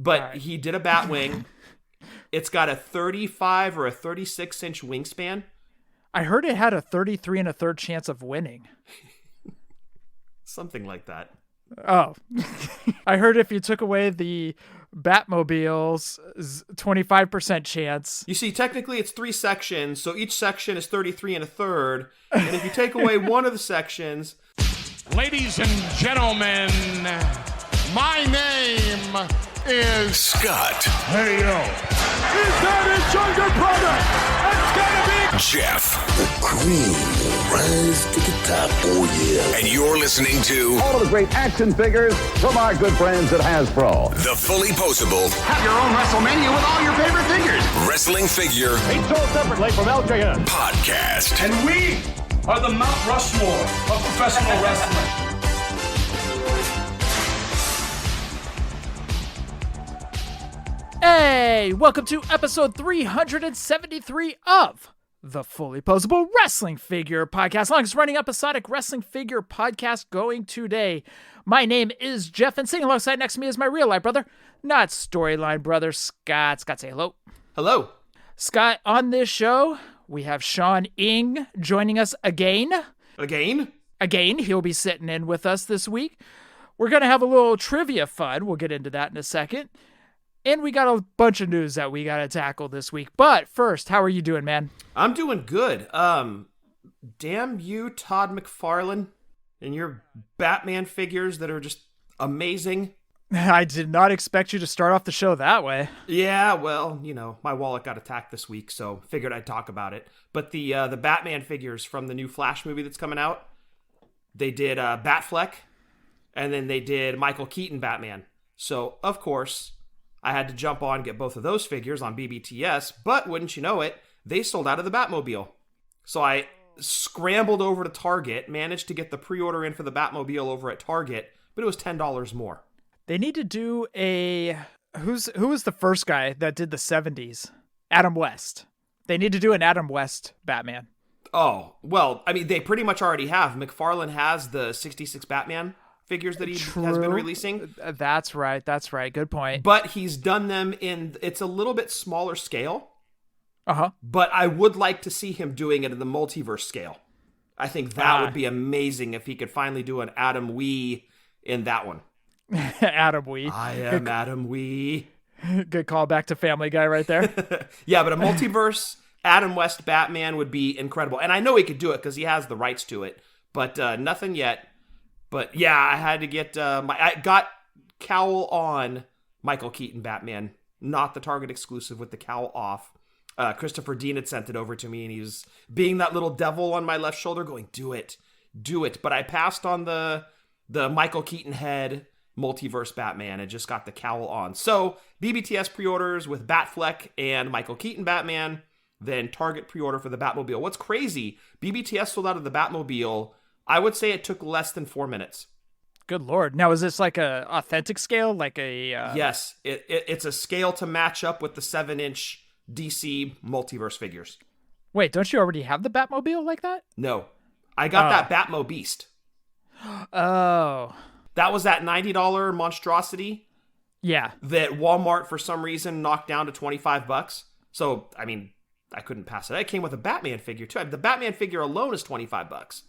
But he did a bat wing. It's got a 35 or a 36 inch wingspan. I heard it had a 33 1/3 chance of winning. Something like that. Oh, I heard if you took away the Batmobile's 25% chance. You see, technically it's 3 sections, so each section is 33 1/3. And if you take away one of the sections... Ladies and gentlemen, my name is Scott. Hey, yo. Is that his younger brother? It's gonna be Jeff. The cream will rise to the top. Oh, yeah. And you're listening to all of the great action figures from our good friends at Hasbro. the Fullyposeable Have your own Wrestlemania with all your favorite figures. Wrestling Figure Each sold separately from LJN. Podcast. And we are the Mount Rushmore of professional wrestling. Hey, welcome to episode 373 of the Fullyposeable Wrestling Figure Podcast, longest running episodic wrestling figure podcast going today. My name is Jeff, and sitting alongside next to me is my real life brother, not storyline brother, Scott. Scott, say hello. Hello. Scott, on this show, we have Shawn Ng joining us again. Again? He'll be sitting in with us this week. We're going to have a little trivia fun. We'll get into that in a second. And we got a bunch of news that we got to tackle this week. But first, how are you doing, man? I'm doing good. Damn you, Todd McFarlane, and your Batman figures that are just amazing. I did not expect you to start off the show that way. Yeah, well, you know, my wallet got attacked this week, so figured I'd talk about it. But the Batman figures from the new Flash movie that's coming out, they did Batfleck, and then they did Michael Keaton Batman. So, of course, I had to jump on and get both of those figures on BBTS, but wouldn't you know it, they sold out of the Batmobile. So I scrambled over to Target, managed to get the pre-order in for the Batmobile over at Target, but it was $10 more. They need to do a... Who was the first guy that did the 70s? Adam West. They need to do an Adam West Batman. Oh, well, I mean, they pretty much already have. McFarlane has the 66 Batman figures that he has been releasing. That's right. Good point. But he's done them it's a little bit smaller scale. Uh-huh. But I would like to see him doing it in the multiverse scale. I think that would be amazing if he could finally do an Adam Wee in that one. Adam Wee. I am Adam Wee. Good call back to Family Guy right there. Yeah, but a multiverse Adam West Batman would be incredible. And I know he could do it because he has the rights to it. But nothing yet. But yeah, I had to get I got cowl on Michael Keaton Batman, not the Target exclusive with the cowl off. Christopher Dean had sent it over to me, and he was being that little devil on my left shoulder going, do it. But I passed on the Michael Keaton head multiverse Batman and just got the cowl on. So BBTS pre-orders with Batfleck and Michael Keaton Batman, then Target pre-order for the Batmobile. What's crazy, BBTS sold out of the Batmobile. I would say it took less than 4 minutes. Good Lord. Now, is this like a authentic scale? Like a... Yes. It's a scale to match up with the 7-inch DC multiverse figures. Wait, don't you already have the Batmobile like that? No. I got that Batmo Beast. Oh. That was that $90 monstrosity. Yeah. That Walmart, for some reason, knocked down to $25. So, I mean, I couldn't pass it. It came with a Batman figure, too. The Batman figure alone is $25.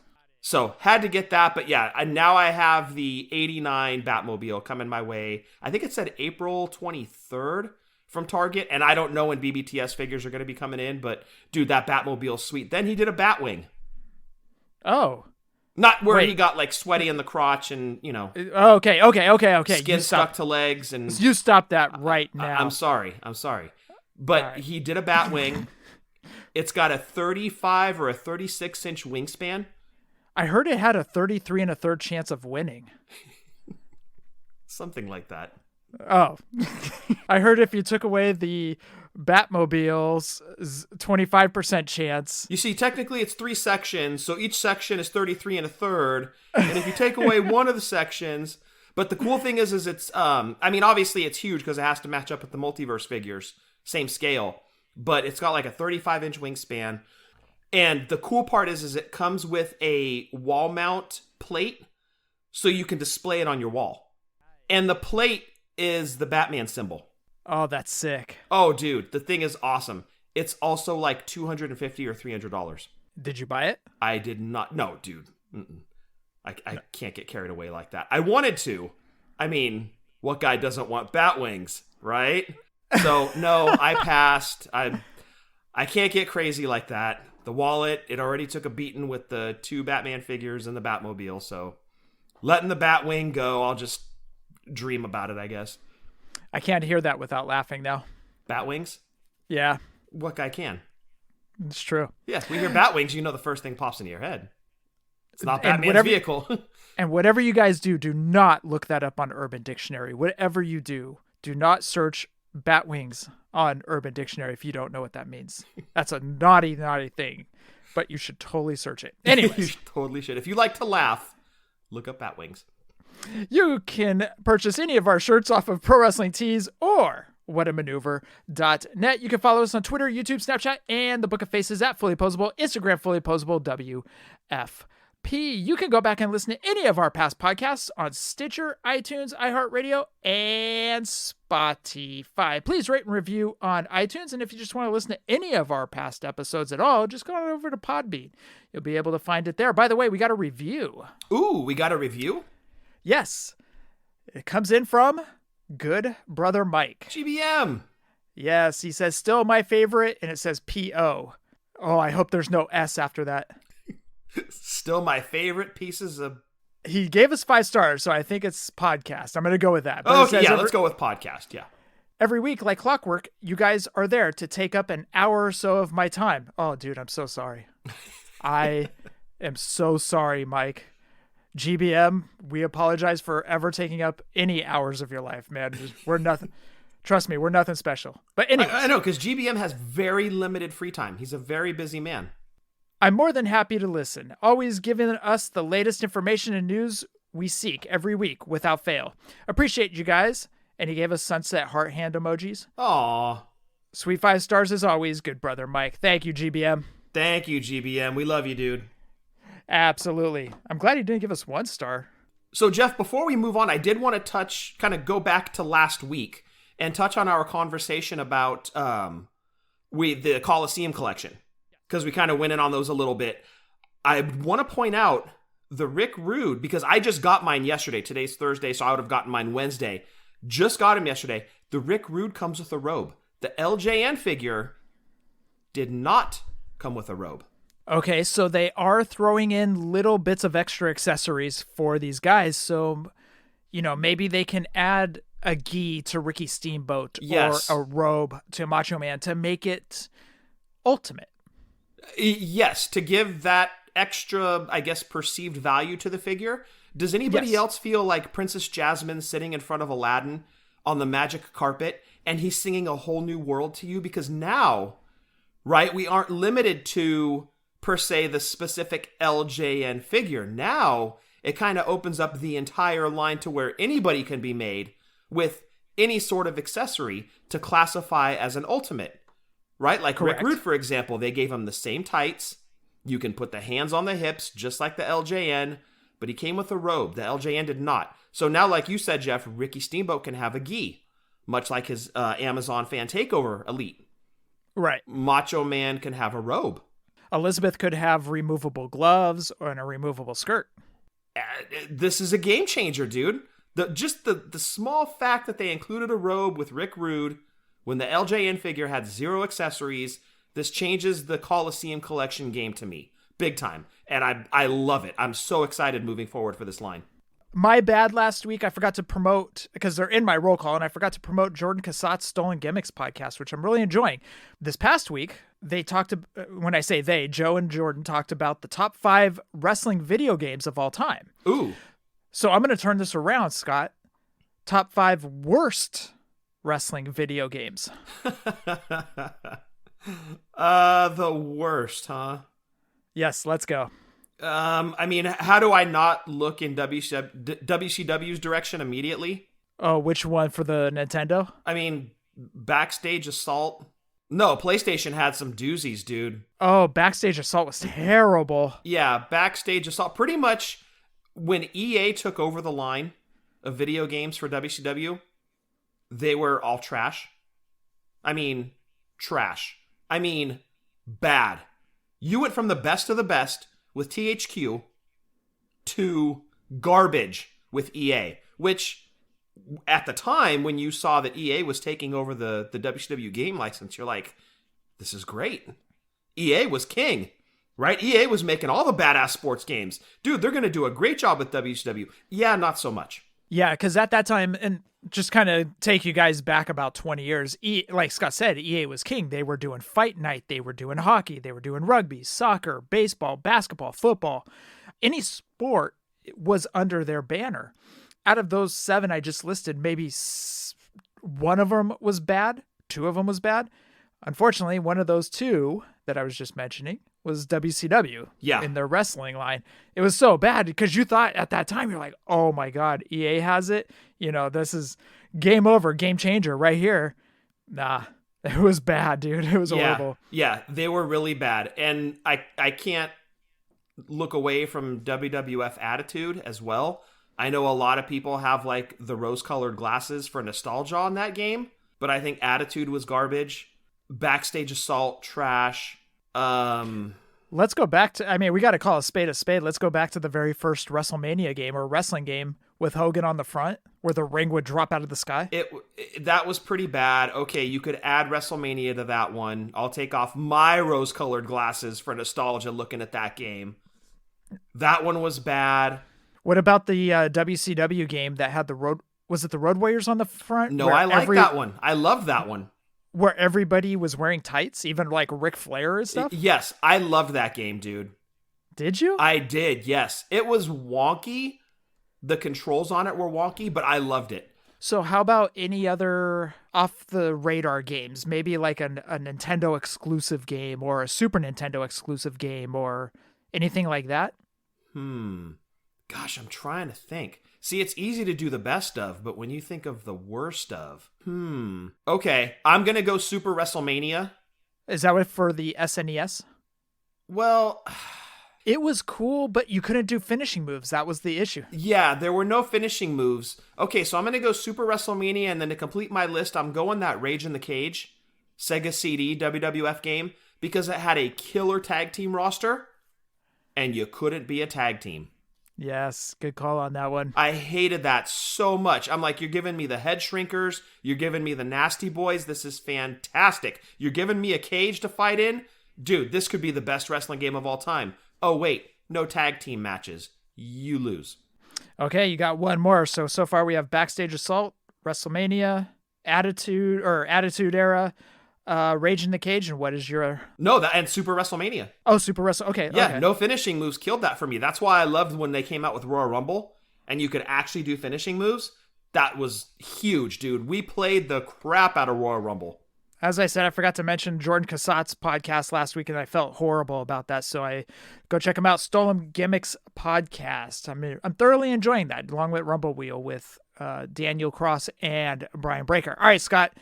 So, had to get that, but yeah, now I have the 89 Batmobile coming my way. I think it said April 23rd from Target, and I don't know when BBTS figures are going to be coming in, but dude, that Batmobile's sweet. Then he did a Batwing. Oh. Not where he got like sweaty in the crotch and, you know. Okay. Skin stuck to legs and... You stop that right now. I'm sorry. But he did a Batwing. It's got a 35 or a 36 inch wingspan. I heard it had a 33 1/3 chance of winning. Something like that. Oh. I heard if you took away the Batmobile's 25% chance. You see, technically it's 3 sections, so each section is 33 1/3. And if you take away one of the sections, but the cool thing is it's, I mean, obviously it's huge because it has to match up with the multiverse figures, same scale, but it's got like a 35-inch wingspan. And the cool part is it comes with a wall mount plate so you can display it on your wall. And the plate is the Batman symbol. Oh, that's sick. Oh, dude, the thing is awesome. It's also like $250 or $300. Did you buy it? I did not. No, dude. I can't get carried away like that. I wanted to. I mean, what guy doesn't want bat wings, right? So, no, I passed. I can't get crazy like that. The wallet, it already took a beating with the 2 Batman figures and the Batmobile, so letting the Batwing go, I'll just dream about it, I guess. I can't hear that without laughing now. Batwings? Yeah. What guy can? It's true. Yeah, we hear Batwings, you know the first thing pops into your head. It's not Batman's vehicle. And whatever you guys do not look that up on Urban Dictionary. Whatever you do not search Batwings on Urban Dictionary if you don't know what that means. That's a naughty, naughty thing. But you should totally search it. Anyways. You totally should. If you like to laugh, look up Batwings. You can purchase any of our shirts off of Pro Wrestling Tees or whatamaneuver.net. You can follow us on Twitter, YouTube, Snapchat, and the Book of Faces at Fullyposeable, Instagram, Fullyposeable, WFP. You can go back and listen to any of our past podcasts on Stitcher, iTunes, iHeartRadio, and Spotify. Please rate and review on iTunes. And if you just want to listen to any of our past episodes at all, just go on over to Podbean. You'll be able to find it there. By the way, we got a review. Ooh, we got a review? Yes. It comes in from Good Brother Mike. GBM. Yes, he says, still my favorite, and it says P.O. Oh, I hope there's no S after that. Still my favorite pieces of... He gave us 5 stars, so I think it's podcast. I'm going to go with that. But okay, yeah, let's go with podcast, yeah. Every week, like clockwork, you guys are there to take up an hour or so of my time. Oh, dude, I'm so sorry. I am so sorry, Mike. GBM, we apologize for ever taking up any hours of your life, man. We're nothing. Trust me, we're nothing special. But anyway. I know, because GBM has very limited free time. He's a very busy man. I'm more than happy to listen, always giving us the latest information and news we seek every week without fail. Appreciate you guys. And he gave us sunset heart hand emojis. Aw. Sweet 5 stars as always, good brother Mike. Thank you, GBM. Thank you, GBM. We love you, dude. Absolutely. I'm glad he didn't give us 1 star. So, Jeff, before we move on, I did want to kind of go back to last week and touch on our conversation about the Coliseum collection, because we kind of went in on those a little bit. I want to point out the Rick Rude, because I just got mine yesterday. Today's Thursday, so I would have gotten mine Wednesday. Just got him yesterday. The Rick Rude comes with a robe. The LJN figure did not come with a robe. Okay, so they are throwing in little bits of extra accessories for these guys. So, maybe they can add a gi to Ricky Steamboat, yes, or a robe to Macho Man to make it ultimate. Yes, to give that extra, I guess, perceived value to the figure. Does anybody else feel like Princess Jasmine sitting in front of Aladdin on the magic carpet and he's singing a whole new world to you? Because now, right, we aren't limited to, per se, the specific LJN figure. Now, it kind of opens up the entire line to where anybody can be made with any sort of accessory to classify as an ultimate, right? Like Correct. Rick Rude, for example, they gave him the same tights. You can put the hands on the hips, just like the LJN, but he came with a robe. The LJN did not. So now, like you said, Jeff, Ricky Steamboat can have a gi, much like his Amazon Fan Takeover Elite. Right. Macho Man can have a robe. Elizabeth could have removable gloves and a removable skirt. This is a game changer, dude. The small fact that they included a robe with Rick Rude when the LJN figure had 0 accessories, this changes the Coliseum collection game to me. Big time. And I love it. I'm so excited moving forward for this line. My bad last week. I forgot to promote, because they're in my roll call, and I forgot to promote Jordan Cassatt's Stolen Gimmicks podcast, which I'm really enjoying. This past week, they talked, when I say they, Joe and Jordan talked about the top 5 wrestling video games of all time. Ooh. So I'm going to turn this around, Scott. Top 5 worst wrestling video games. The worst, huh? Yes, let's go. I mean, how do I not look in WCW's direction immediately? Oh, which one for the Nintendo? I mean, Backstage Assault. No, PlayStation had some doozies, dude. Oh, Backstage Assault was terrible. Yeah, Backstage Assault. Pretty much when EA took over the line of video games for WCW, they were all trash. I mean, trash. I mean, bad. You went from the best of the best with THQ to garbage with EA, which at the time when you saw that EA was taking over the WCW game license, you're like, this is great. EA was king, right? EA was making all the badass sports games. Dude, they're going to do a great job with WCW. Yeah, not so much. Yeah, because at that time, and just kind of take you guys back about 20 years, like Scott said, EA was king. They were doing Fight Night. They were doing hockey. They were doing rugby, soccer, baseball, basketball, football. Any sport was under their banner. Out of those 7 I just listed, maybe one of them was bad. 2 of them was bad. Unfortunately, one of those 2 that I was just mentioning was WCW in their wrestling line. It was so bad because you thought at that time, you're like, oh my God, EA has it. You know, this is game over, game changer right here. Nah, it was bad, dude. It was horrible. Yeah, they were really bad. And I can't look away from WWF Attitude as well. I know a lot of people have like the rose-colored glasses for nostalgia on that game, but I think Attitude was garbage. Backstage Assault, trash. Let's go back to, I mean, we got to call a spade a spade. Let's go back to the very first WrestleMania game or wrestling game with Hogan on the front where the ring would drop out of the sky. That was pretty bad. Okay, you could add WrestleMania to that one. I'll take off my rose-colored glasses for nostalgia looking at that game. That one was bad. What about the WCW game that had was it the Road Warriors on the front? No, I like that one. I loved that one. Where everybody was wearing tights, even like Ric Flair and stuff? Yes, I loved that game, dude. Did you? I did, yes. It was wonky. The controls on it were wonky, but I loved it. So how about any other off-the-radar games? Maybe like a Nintendo exclusive game or a Super Nintendo exclusive game or anything like that? Gosh, I'm trying to think. See, it's easy to do the best of, but when you think of the worst of, okay, I'm going to go Super WrestleMania. Is that what for the SNES? Well, it was cool, but you couldn't do finishing moves. That was the issue. Yeah, there were no finishing moves. Okay, so I'm going to go Super WrestleMania, and then to complete my list, I'm going that Rage in the Cage Sega CD WWF game because it had a killer tag team roster, and you couldn't be a tag team. Yes, good call on that one. I hated that so much. I'm like, you're giving me the head shrinkers. You're giving me the nasty boys. This is fantastic. You're giving me a cage to fight in. Dude, this could be the best wrestling game of all time. Oh, wait, no tag team matches. You lose. Okay, you got one more. So far we have Backstage Assault, WrestleMania, Attitude Era, Rage in the Cage, and what is your... No, and Super WrestleMania. Oh, Super Wrestle. Okay. Yeah, okay. No finishing moves killed that for me. That's why I loved when they came out with Royal Rumble, and you could actually do finishing moves. That was huge, dude. We played the crap out of Royal Rumble. As I said, I forgot to mention Jordan Cassatt's podcast last week, and I felt horrible about that, so I go check him out. Stolen Gimmicks Podcast. I'm thoroughly enjoying that, along with Rumble Wheel with Daniel Cross and Brian Breaker. All right, Scott,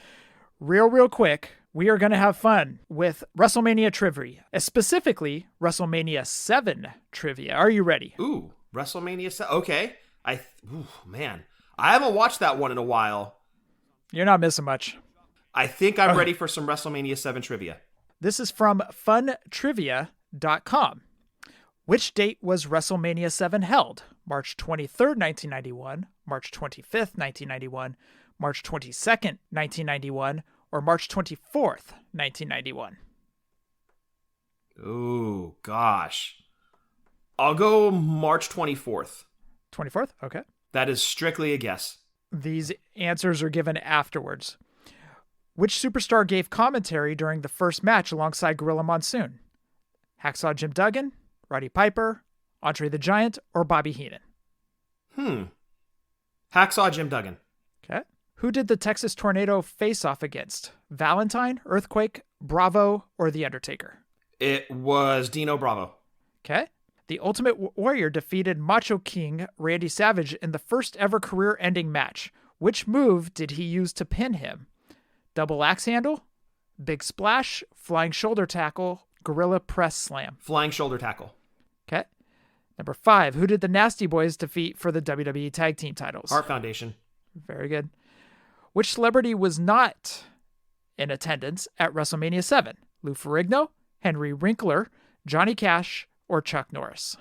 real quick. We are going to have fun with WrestleMania trivia, specifically WrestleMania 7 trivia. Are you ready? Ooh, WrestleMania 7. Okay. Man, I haven't watched that one in a while. You're not missing much. I think I'm ready for some WrestleMania 7 trivia. This is from funtrivia.com. Which date was WrestleMania 7 held? March 23rd, 1991, March 25th, 1991, March 22nd, 1991, or March 24th, 1991? Ooh, gosh. I'll go March 24th. 24th? Okay. That is strictly a guess. These answers are given afterwards. Which superstar gave commentary during the first match alongside Gorilla Monsoon? Hacksaw Jim Duggan, Roddy Piper, Andre the Giant, or Bobby Heenan? Hacksaw Jim Duggan. Okay. Who did the Texas Tornado face off against? Valentine, Earthquake, Bravo, or The Undertaker? It was Dino Bravo. Okay. The Ultimate Warrior defeated Macho King Randy Savage in the first ever career-ending match. Which move did he use to pin him? Double axe handle, big splash, flying shoulder tackle, gorilla press slam. Flying shoulder tackle. Okay. Number 5. Who did the Nasty Boys defeat for the WWE Tag Team titles? Heart Foundation. Very good. Which celebrity was not in attendance at WrestleMania 7? Lou Ferrigno, Henry Winkler, Johnny Cash, or Chuck Norris?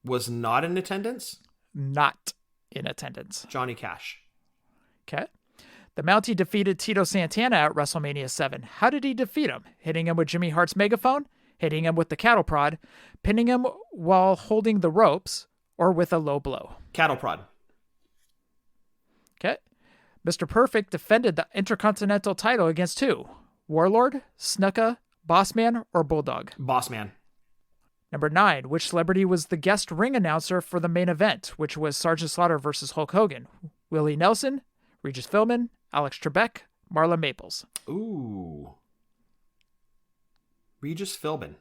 Was not in attendance? Not in attendance. Johnny Cash. Okay. The Mountie defeated Tito Santana at WrestleMania 7. How did he defeat him? Hitting him with Jimmy Hart's megaphone, hitting him with the cattle prod, pinning him while holding the ropes, or with a low blow? Cattle prod. Okay. Mr. Perfect defended the Intercontinental title against who? Warlord, Snuka, Bossman, or Bulldog? Bossman. Number 9. Which celebrity was the guest ring announcer for the main event, which was Sergeant Slaughter versus Hulk Hogan? Willie Nelson, Regis Philbin, Alex Trebek, Marla Maples? Ooh. Regis Philbin.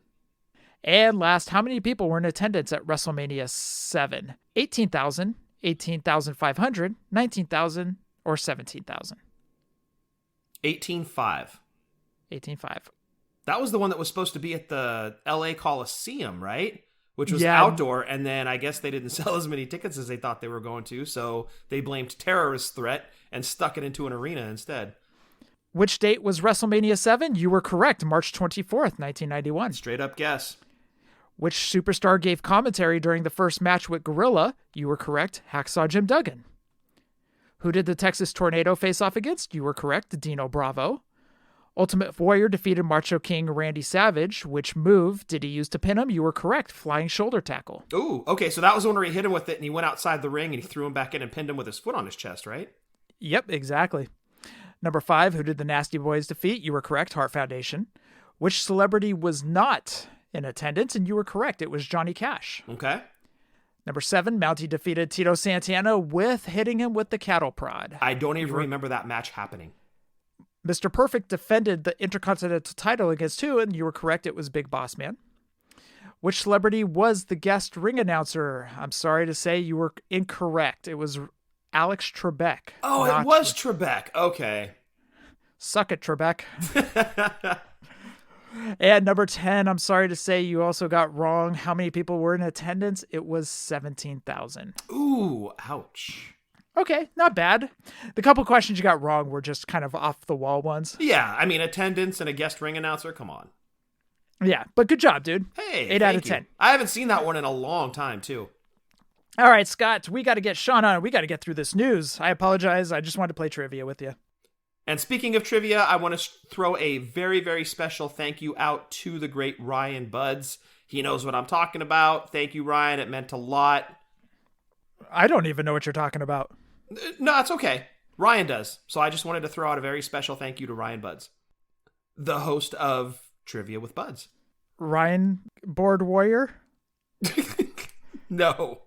And last, how many people were in attendance at WrestleMania 7? 18,000, 18,500, 19,000, or 17,000? 18.5. 18.5. That was the one that was supposed to be at the LA Coliseum, right? Which was Yeah. outdoor, and then I guess they didn't sell as many tickets as they thought they were going to, so they blamed terrorist threat and stuck it into an arena instead. Which date was WrestleMania 7? You were correct, March 24th, 1991. Straight up guess. Which superstar gave commentary during the first match with Gorilla? You were correct, Hacksaw Jim Duggan. Who did the Texas Tornado face off against? You were correct, Dino Bravo. Ultimate Warrior defeated Macho King Randy Savage. Which move did he use to pin him? You were correct, flying shoulder tackle. Ooh, okay, so that was the one where he hit him with it and he went outside the ring and he threw him back in and pinned him with his foot on his chest, right? Yep, exactly. Number 5, who did the Nasty Boys defeat? You were correct, Hart Foundation. Which celebrity was not in attendance? And you were correct, it was Johnny Cash. Okay. Number 7, Mountie defeated Tito Santana with hitting him with the cattle prod. I don't even remember that match happening. Mr. Perfect defended the Intercontinental title against who? And you were correct, it was Big Boss Man. Which celebrity was the guest ring announcer? I'm sorry to say you were incorrect. It was Alex Trebek. Oh, it was Trebek. Okay. Suck it, Trebek. And number 10, I'm sorry to say you also got wrong. How many people were in attendance? It was 17,000. Ooh, ouch. Okay, not bad. The couple questions you got wrong were just kind of off the wall ones. Yeah, I mean, attendance and a guest ring announcer, come on. Yeah, but good job, dude. Hey, 8 out of 10. I haven't seen that one in a long time, too. All right, Scott, we got to get Shawn on. We got to get through this news. I apologize. I just wanted to play trivia with you. And speaking of trivia, I want to throw a very, very special thank you out to the great Ryan Buds. He knows what I'm talking about. Thank you, Ryan. It meant a lot. I don't even know what you're talking about. No, it's okay. Ryan does. So I just wanted to throw out a very special thank you to Ryan Buds, the host of Trivia with Buds. Ryan Board Warrior? No.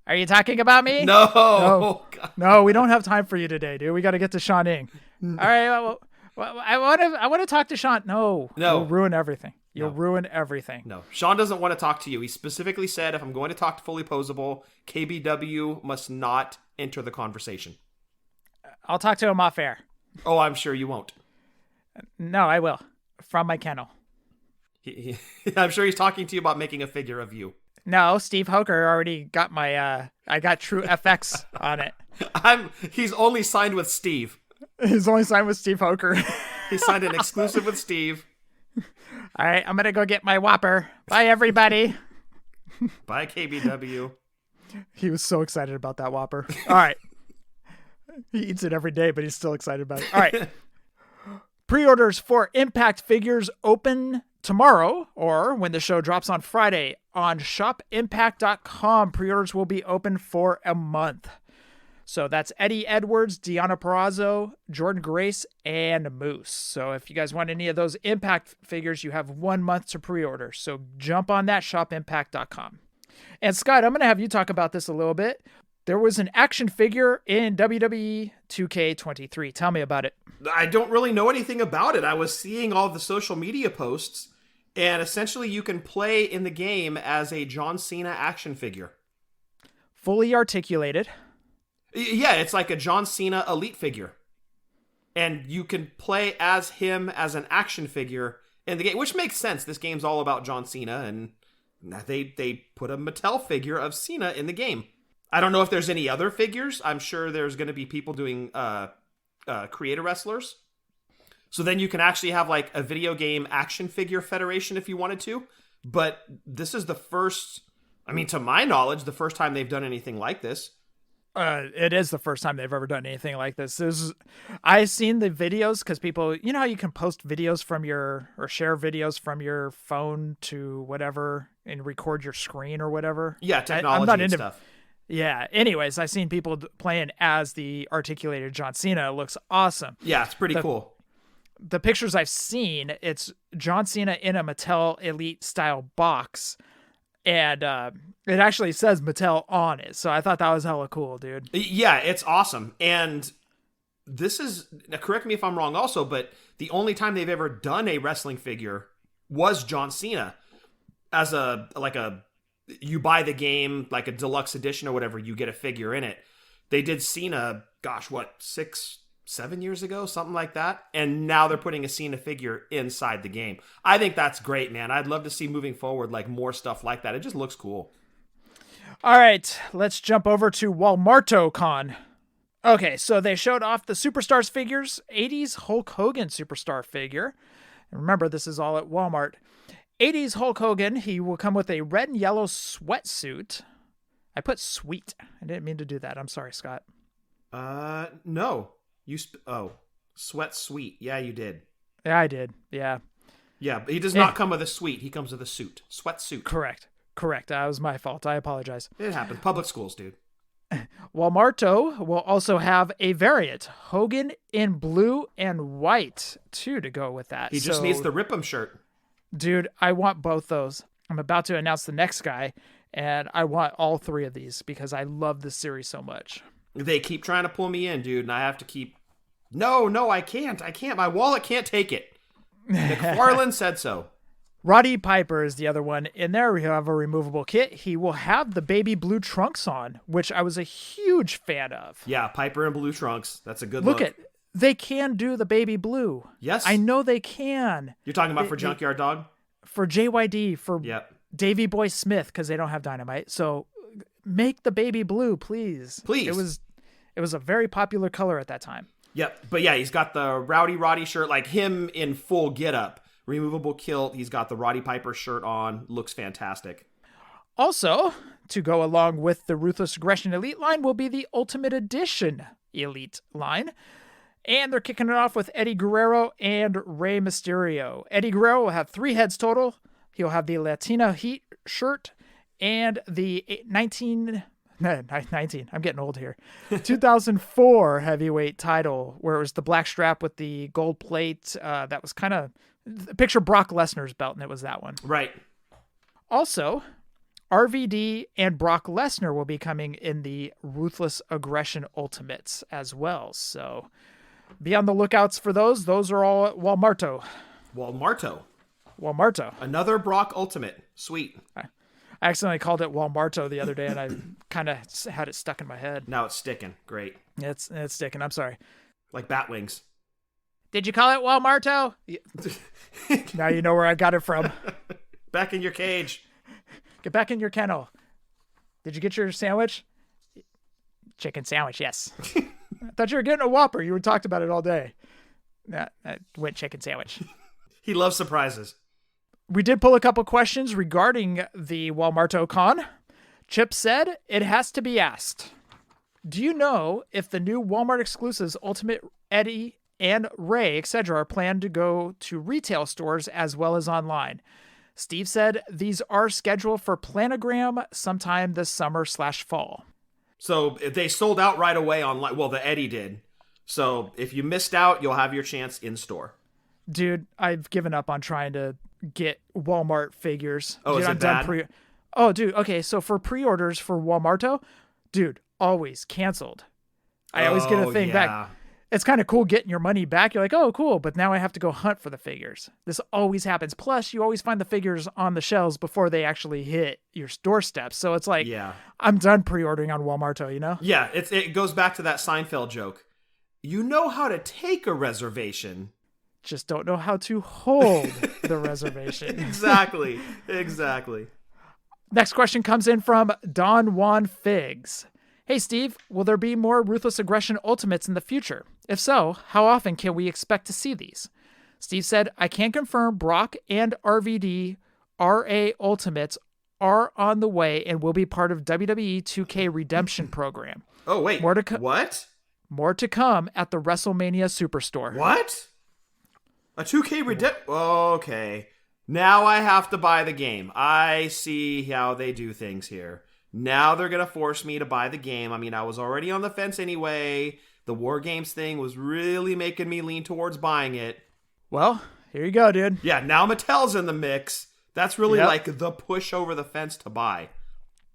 Are you talking about me? No. No. No, we don't have time for you today, dude. We got to get to Shawn Ng. All right, well, I want to talk to Shawn. No. You'll ruin everything. You'll ruin everything. No. Shawn doesn't want to talk to you. He specifically said if I'm going to talk to Fullyposeable, KBW must not enter the conversation. I'll talk to him off air. Oh, I'm sure you won't. No, I will. From my kennel. I'm sure he's talking to you about making a figure of you. No, Steve Hoker already got my, I got True FX on it. He's only signed with Steve. He's only signed with Steve Hoker. He signed an exclusive with Steve. All right, I'm going to go get my Whopper. Bye, everybody. Bye, KBW. He was so excited about that Whopper. All right. He eats it every day, but he's still excited about it. All right. Pre-orders for Impact figures open tomorrow, or when the show drops on Friday, on shopimpact.com. Pre-orders will be open for a month. So that's Eddie Edwards, Deanna Perrazzo, Jordan Grace, and Moose. So if you guys want any of those Impact figures, you have 1 month to pre-order. So jump on that, shopimpact.com. And Scott, I'm going to have you talk about this a little bit. There was an action figure in WWE 2K23. Tell me about it. I don't really know anything about it. I was seeing all the social media posts, and essentially you can play in the game as a John Cena action figure. Fully articulated. Yeah, it's like a John Cena elite figure. And you can play as him as an action figure in the game, which makes sense. This game's all about John Cena, and they put a Mattel figure of Cena in the game. I don't know if there's any other figures. I'm sure there's going to be people doing creator wrestlers. So then you can actually have like a video game action figure federation if you wanted to. But this is the first, I mean, to my knowledge, the first time they've done anything like this. It is the first time they've ever done anything like this. I've seen the videos because people, you know how you can post videos or share videos from your phone to whatever and record your screen or whatever. Yeah, technology I'm not and into, stuff. Yeah. Anyways, I've seen people playing as the articulated John Cena. It looks awesome. Yeah, it's pretty cool. The pictures I've seen, it's John Cena in a Mattel Elite style box. And it actually says Mattel on it. So I thought that was hella cool, dude. Yeah, it's awesome. And this is, correct me if I'm wrong also, but the only time they've ever done a wrestling figure was John Cena as you buy the game, like a deluxe edition or whatever, you get a figure in it. They did Cena, 7 years ago, something like that. And now they're putting a Cena figure inside the game. I think that's great, man. I'd love to see moving forward, like more stuff like that. It just looks cool. All right, let's jump over to Walmarto Con. Okay, so they showed off the Superstars figures, 80s Hulk Hogan Superstar figure. And remember, this is all at Walmart. 80s Hulk Hogan, he will come with a red and yellow sweatsuit. I put sweet. I didn't mean to do that. I'm sorry, Scott. No. Sweat suite. Yeah, you did. Yeah, I did. Yeah. Yeah, but he does not come with a suite. He comes with a suit. Sweatsuit. Correct. That was my fault. I apologize. It happens. Public schools, dude. Walmarto will also have a variant. Hogan in blue and white, too, to go with that. He just needs the Rip 'em shirt. Dude, I want both those. I'm about to announce the next guy, and I want all three of these because I love this series so much. They keep trying to pull me in, dude, and I have to keep... No, I can't. My wallet can't take it. McFarlane said so. Roddy Piper is the other one. In there, we have a removable kit. He will have the baby blue trunks on, which I was a huge fan of. Yeah, Piper in blue trunks. That's a good look. They can do the baby blue. Yes. I know they can. You're talking about for Junkyard Dog? For JYD, for Davey Boy Smith, because they don't have Dynamite. So make the baby blue, please. Please. It was a very popular color at that time. Yep. But yeah, he's got the Rowdy Roddy shirt, like him in full getup. Removable kilt. He's got the Roddy Piper shirt on. Looks fantastic. Also, to go along with the Ruthless Aggression Elite line will be the Ultimate Edition Elite line. And they're kicking it off with Eddie Guerrero and Rey Mysterio. Eddie Guerrero will have 3 heads total. He'll have the Latina Heat shirt and the 19, I'm getting old here. 2004 heavyweight title, where it was the black strap with the gold plate. That was kind of, picture Brock Lesnar's belt, and it was that one. Right. Also, RVD and Brock Lesnar will be coming in the Ruthless Aggression Ultimates as well. So be on the lookouts for those. Those are all at Walmarto. Another Brock Ultimate. Sweet. I accidentally called it Walmarto the other day, and I kind of had it stuck in my head. Now it's sticking. Great. It's sticking. I'm sorry. Like bat wings. Did you call it Walmarto? Now you know where I got it from. Back in your cage. Get back in your kennel. Did you get your sandwich? Chicken sandwich, yes. I thought you were getting a Whopper. You talked about it all day. Nah, I went chicken sandwich. He loves surprises. We did pull a couple questions regarding the Walmarto Con. Chip said, it has to be asked. Do you know if the new Walmart exclusives Ultimate Eddie and Ray, etc., are planned to go to retail stores as well as online? Steve said these are scheduled for planogram sometime this summer/fall. So they sold out right away online. Well, the Eddie did. So if you missed out, you'll have your chance in store. Dude, I've given up on trying to get Walmart figures. Oh, dude, is it bad? Oh, dude. Okay, so for pre-orders for Walmarto, dude, always canceled. I always get a thing back. It's kind of cool getting your money back. You're like, oh, cool. But now I have to go hunt for the figures. This always happens. Plus, you always find the figures on the shelves before they actually hit your doorstep. So it's like, I'm done pre-ordering on Walmarto, you know? Yeah, it goes back to that Seinfeld joke. You know how to take a reservation. Just don't know how to hold the reservation. Exactly. Next question comes in from Don Juan Figs. Hey, Steve, will there be more Ruthless Aggression Ultimates in the future? If so, how often can we expect to see these? Steve said, I can confirm Brock and RVD RA Ultimates are on the way and will be part of WWE 2K Redemption Program. Oh, wait. What? More to come at the WrestleMania Superstore. What? A 2K Redemption? Okay. Now I have to buy the game. I see how they do things here. Now they're going to force me to buy the game. I mean, I was already on the fence anyway. The War Games thing was really making me lean towards buying it. Well, here you go, dude. Yeah, now Mattel's in the mix. That's really like the push over the fence to buy.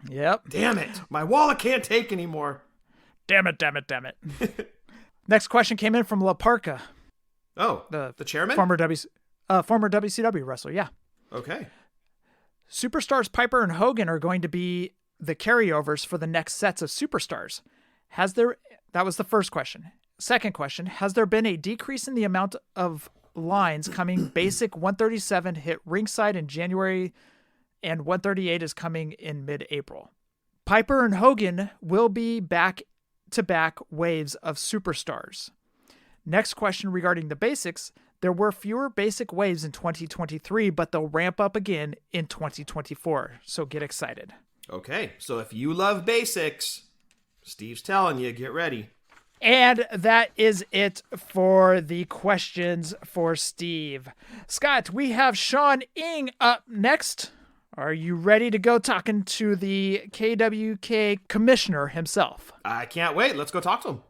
Yep. Damn it. My wallet can't take anymore. Damn it. Next question came in from La Parca. Oh, the chairman? Former WCW wrestler, yeah. Okay. Superstars Piper and Hogan are going to be the carryovers for the next sets of Superstars. That was the first question. Second question, has there been a decrease in the amount of lines coming? Basic 137 hit ringside in January and 138 is coming in mid-April. Piper and Hogan will be back-to-back waves of Superstars. Next question regarding the basics. There were fewer basic waves in 2023, but they'll ramp up again in 2024. So get excited. Okay, so if you love basics, Steve's telling you, get ready. And that is it for the questions for Steve. Scott, we have Shawn Ng up next. Are you ready to go talking to the KWK commissioner himself? I can't wait. Let's go talk to him.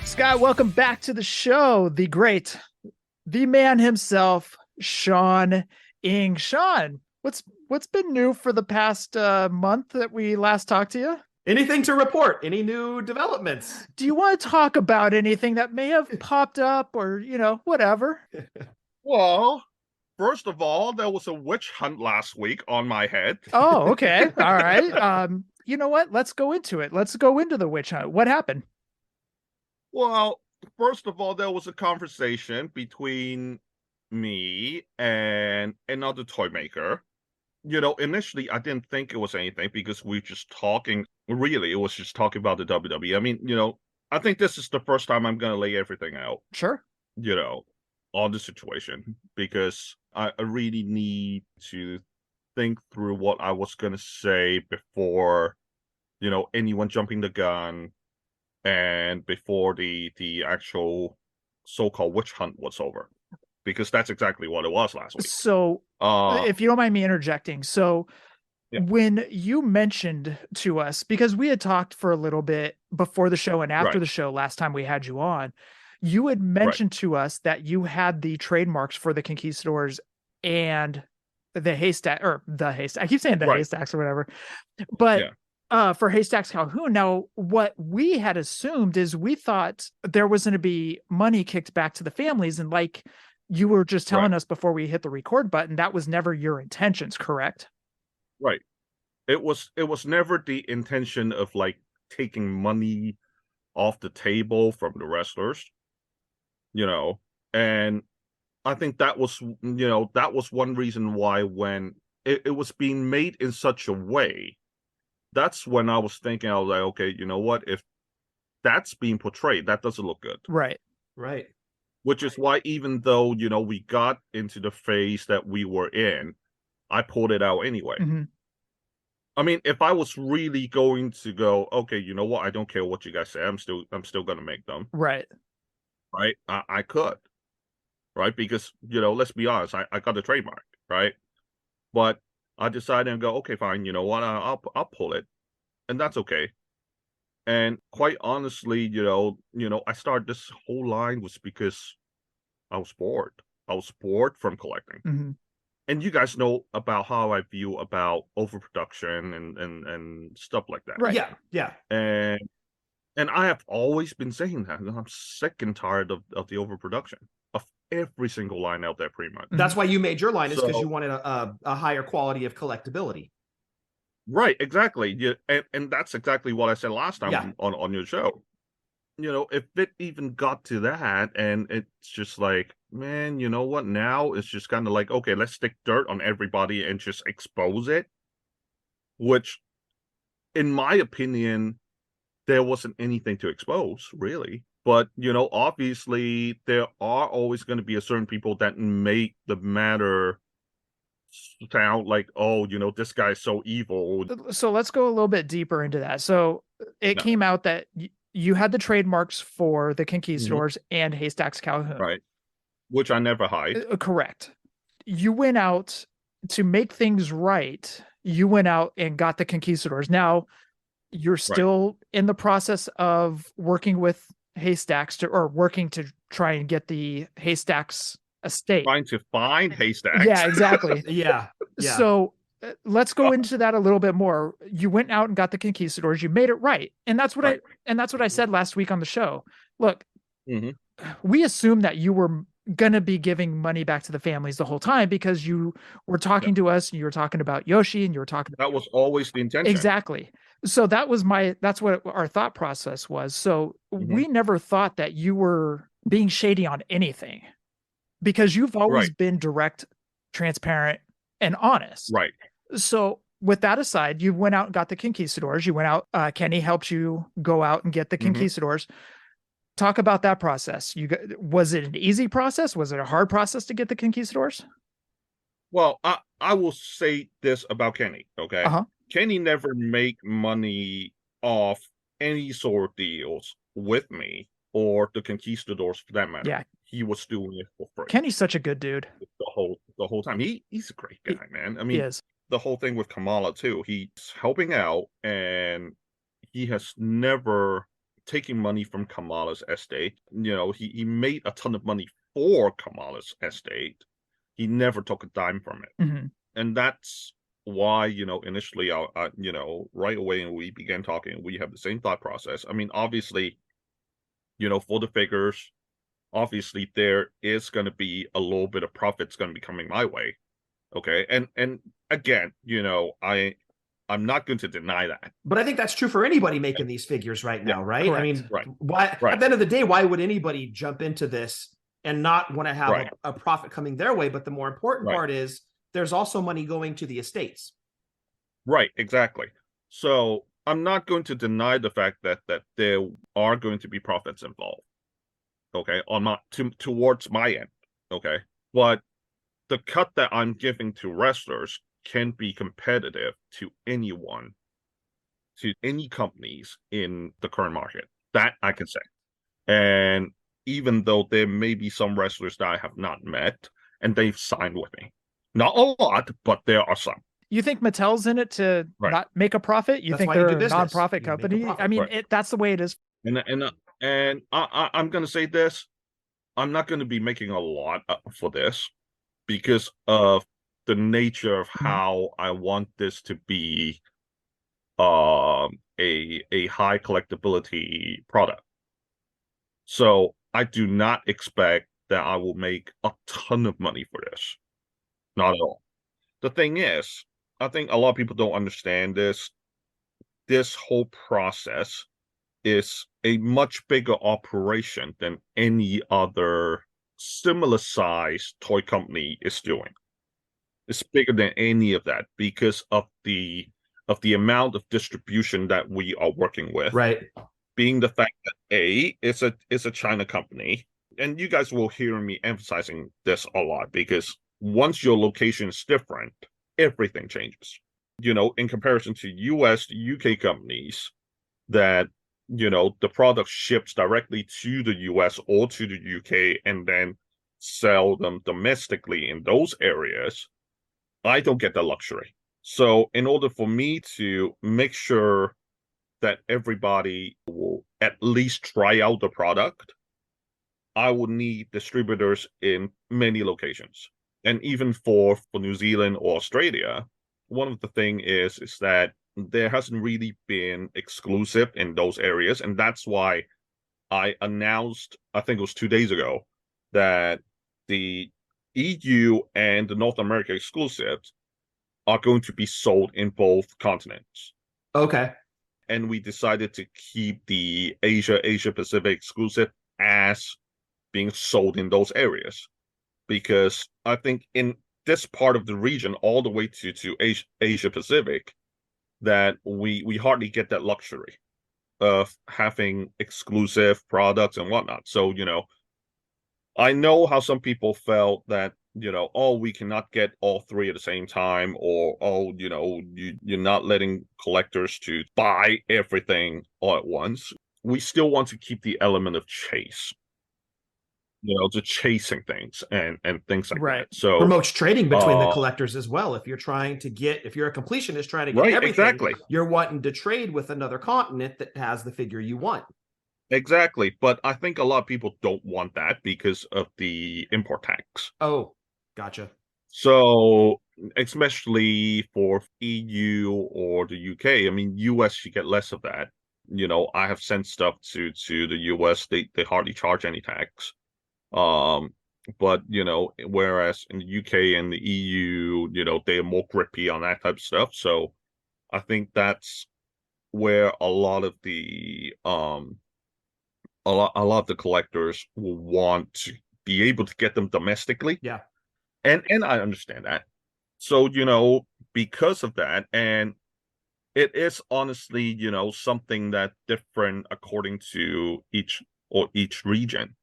Scott, welcome back to the show. The man himself, Shawn Ng. Shawn, what's been new for the past month that we last talked to you? Anything to report? Any new developments? Do you want to talk about anything that may have popped up or, whatever? Well, first of all, there was a witch hunt last week on my head. Oh, okay. All right. You know what? Let's go into it. Let's go into the witch hunt. What happened? Well, first of all, there was a conversation between me and another toy maker. Initially, I didn't think it was anything because we were just talking. Really, it was just talking about the WWE. I mean, I think this is the first time I'm going to lay everything out. Sure. On the situation because I really need to think through what I was going to say before, anyone jumping the gun. And before the actual so-called witch hunt was over, because that's exactly what it was last week. So, if you don't mind me interjecting, when you mentioned to us, because we had talked for a little bit before the show and after the show last time we had you on, you had mentioned to us that you had the trademarks for the Conquistadors and the haystack. I keep saying the haystacks or whatever, but. Yeah. For Haystacks Calhoun. Now, what we had assumed is we thought there was going to be money kicked back to the families. And like you were just telling us before we hit the record button, that was never your intentions, correct? Right. It was never the intention of like taking money off the table from the wrestlers, and I think that was one reason why when it was being made in such a way, that's when I was thinking, I was like, okay, you know what? If that's being portrayed, that doesn't look good. Right. Which is why even though, we got into the phase that we were in, I pulled it out anyway. Mm-hmm. I mean, if I was really going to go, okay, you know what? I don't care what you guys say. I'm still going to make them. Right. I could. Right. Because, let's be honest, I got the trademark. Right. But I decided to go, okay, fine. You know what? I'll pull it, and that's okay. And quite honestly, I started this whole line was because I was bored. I was bored from collecting. Mm-hmm. And you guys know about how I view about overproduction and stuff like that. Right. Yeah. And I have always been saying that. I'm sick and tired of the overproduction of every single line out there, pretty much. That's why you made your line, is because you wanted a higher quality of collectability. Right, exactly. Yeah, and that's exactly what I said last time Yeah. on your show. If it even got to that, and it's just like, man, you know what? Now it's just kind of like, okay, let's stick dirt on everybody and just expose it. Which, in my opinion, there wasn't anything to expose, really. But, obviously, there are always going to be a certain people that make the matter sound like, oh, this guy's so evil. So let's go a little bit deeper into that. So it No. came out that you had the trademarks for the Conquistadors and Haystacks Calhoun. Right. Which I never hide. Correct. You went out to make things right. You went out and got the Conquistadors. Now you're still in the process of working with Haystacks or working to try and get the Haystacks estate. Trying to find Haystacks. Yeah, exactly. Yeah. So let's go into that a little bit more. You went out and got the Conquistadors. You made it right, and that's what I said last week on the show. Look, we assumed that you were gonna be giving money back to the families the whole time because you were talking to us and you were talking about Yoshi and you were talking. That was always the intention. Exactly. So that's what our thought process was. So we never thought that you were being shady on anything because you've always been direct, transparent, and honest. Right. So with that aside, you went out and got the Conquistadors. You went out, Kenny helped you go out and get the Conquistadors. Talk about that process. Was it an easy process? Was it a hard process to get the Conquistadors? Well, I will say this about Kenny, okay? Kenny never make money off any sort of deals with me or the Conquistadors for that matter. Yeah. He was doing it for free. Kenny's such a good dude. The whole time. He's a great guy, man. I mean, he is. The whole thing with Kamala too. He's helping out and he has never taken money from Kamala's estate. He made a ton of money for Kamala's estate. He never took a dime from it. And that's why, initially, right away, and we began talking, we have the same thought process. I mean, obviously, for the figures, obviously there is going to be a little bit of profits going to be coming my way. Okay. And again, I'm not going to deny that. But I think that's true for anybody making these figures right now, right? Correct. I mean, why at the end of the day, why would anybody jump into this and not want to have a profit coming their way? But the more important part is there's also money going to the estates. Right, exactly. So I'm not going to deny the fact that there are going to be profits involved. Okay, towards my end. Okay, but the cut that I'm giving to wrestlers can be competitive to anyone, to any companies in the current market. That I can say. And even though there may be some wrestlers that I have not met and they've signed with me. Not a lot, but there are some. You think Mattel's in it to not make a profit? You think they're a non-profit company? I mean, that's the way it is. And I'm going to say this. I'm not going to be making a lot for this because of the nature of how I want this to be a high collectability product. So I do not expect that I will make a ton of money for this. Not at all. The thing is, I think a lot of people don't understand this. This whole process is a much bigger operation than any other similar size toy company is doing. It's bigger than any of that because of the amount of distribution that we are working with. Right. Being the fact that it's a China company, and you guys will hear me emphasizing this a lot because once your location is different, everything changes. In comparison to US, UK companies that, the product ships directly to the US or to the UK and then sell them domestically in those areas, I don't get the luxury. So in order for me to make sure that everybody will at least try out the product, I will need distributors in many locations. And even for New Zealand or Australia, one of the things is that there hasn't really been exclusive in those areas. And that's why I announced, I think it was 2 days ago, that the EU and the North America exclusives are going to be sold in both continents. Okay. And we decided to keep the Asia Pacific exclusive as being sold in those areas, because I think in this part of the region, all the way to Asia Pacific, that we hardly get that luxury of having exclusive products and whatnot. So, I know how some people felt that, oh, we cannot get all three at the same time, or, oh, you're not letting collectors to buy everything all at once. We still want to keep the element of chase, to chasing things and things like Right. that. So Promotes trading between the collectors as well. If you're a completionist trying to get everything, exactly. You're wanting to trade with another continent that has the figure you want. Exactly. But I think a lot of people don't want that because of the import tax. Oh, gotcha. So, especially for EU or the UK, I mean, US, you get less of that. I have sent stuff to the US, they hardly charge any tax. But whereas in the UK and the EU, they are more grippy on that type of stuff. So I think that's where a lot of the a lot of the collectors will want to be able to get them domestically. Yeah. And I understand that. So, because of that, and it is honestly, something that different according to each region.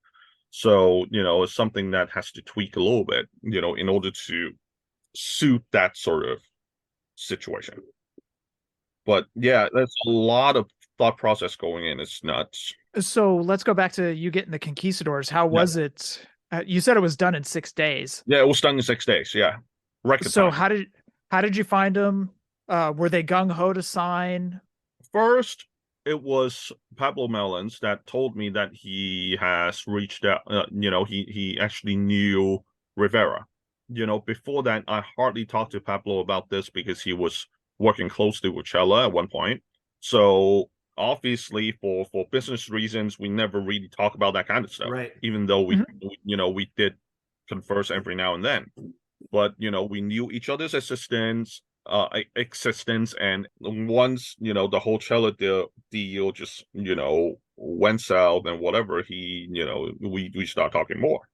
So, it's something that has to tweak a little bit, in order to suit that sort of situation. But yeah, there's a lot of thought process going in. It's nuts. So let's go back to you getting the conquistadors. How was it? You said it was done in 6 days. Yeah, it was done in 6 days. Yeah. Record So time. how did you find them? Were they gung-ho to sign? First, it was Pablo Melons that told me that he has reached out. He actually knew Rivera. Before that, I hardly talked to Pablo about this because he was working closely with Chella at one point. So obviously, for business reasons, we never really talk about that kind of stuff. Right. Even though we did converse every now and then. But we knew each other's existence, and once the whole Chella deal just went south and whatever, we start talking more,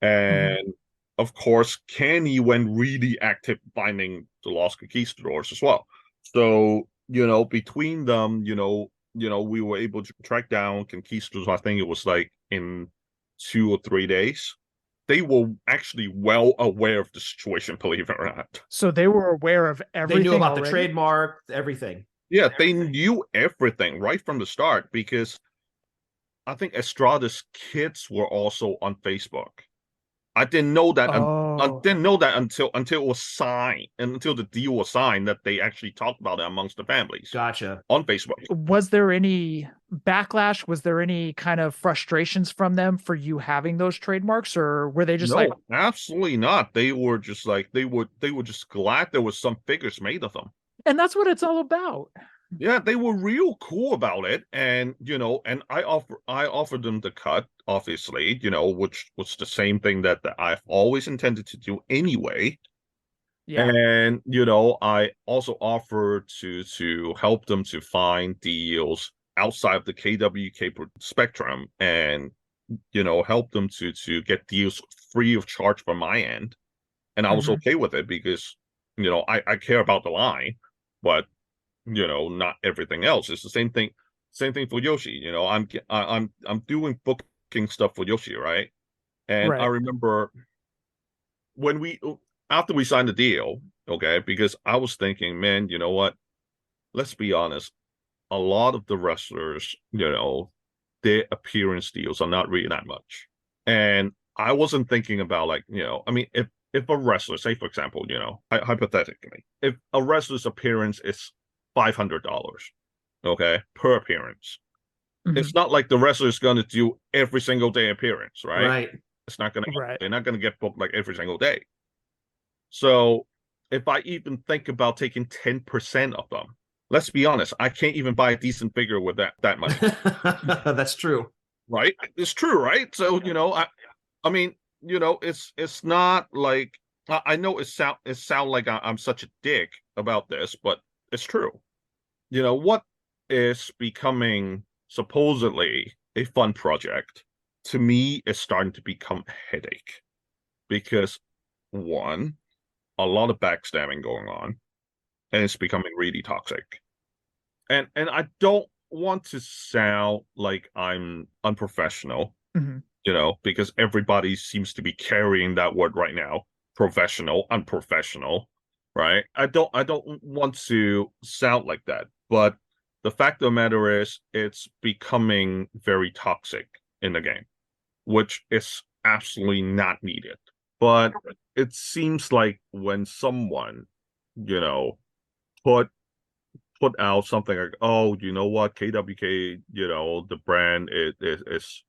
and of course Kenny went really active finding the lost conquistadors as well. So between them, we were able to track down conquistadors. I think it was like in 2 or 3 days. They were actually well aware of the situation, believe it or not. So they were aware of everything. They knew about already? the trademark, everything. Yeah, they knew everything right from the start, because I think Estrada's kids were also on Facebook. I didn't know that. I didn't know that until it was signed, and until the deal was signed, that they actually talked about it amongst the families. Gotcha. On Facebook. Was there any backlash? Was there any kind of frustrations from them for you having those trademarks, or were they just No, like, absolutely not. They were just like they were just glad there was some figures made of them. and that's what it's all about. Yeah, they were real cool about it, and and I offered them the cut, obviously, which was the same thing that I've always intended to do anyway. Yeah. And I also offered to help them to find deals outside of the KWK spectrum, and help them to get deals free of charge from my end. And I was okay with it because I care about the line, but not everything else. It's the same thing for Yoshi. I'm doing booking stuff for Yoshi, right? And Right. I remember when after we signed the deal, okay, because I was thinking, man, you know what? Let's be honest. A lot of the wrestlers, their appearance deals are not really that much. And I wasn't thinking about I mean, if a wrestler, say for example, hypothetically, if a wrestler's appearance is $500, okay, per appearance. It's not like the wrestler is going to do every single day appearance, right? Right. It's not going to. Right. They're not going to get booked like every single day. So if I even think about taking 10% of them, let's be honest, I can't even buy a decent figure with that money. That's true. Right? It's true, right? So I mean, it's not like I know it sound like I'm such a dick about this, but it's true. What is becoming supposedly a fun project to me is starting to become a headache because one, a lot of backstabbing going on, and it's becoming really toxic. And I don't want to sound like I'm unprofessional, Mhm. Because everybody seems to be carrying that word right now, professional, unprofessional, right? I don't want to sound like that, but the fact of the matter is it's becoming very toxic in the game, which is absolutely not needed. But it seems like when someone, you know, put out something like, oh, you know what, KWK, the brand is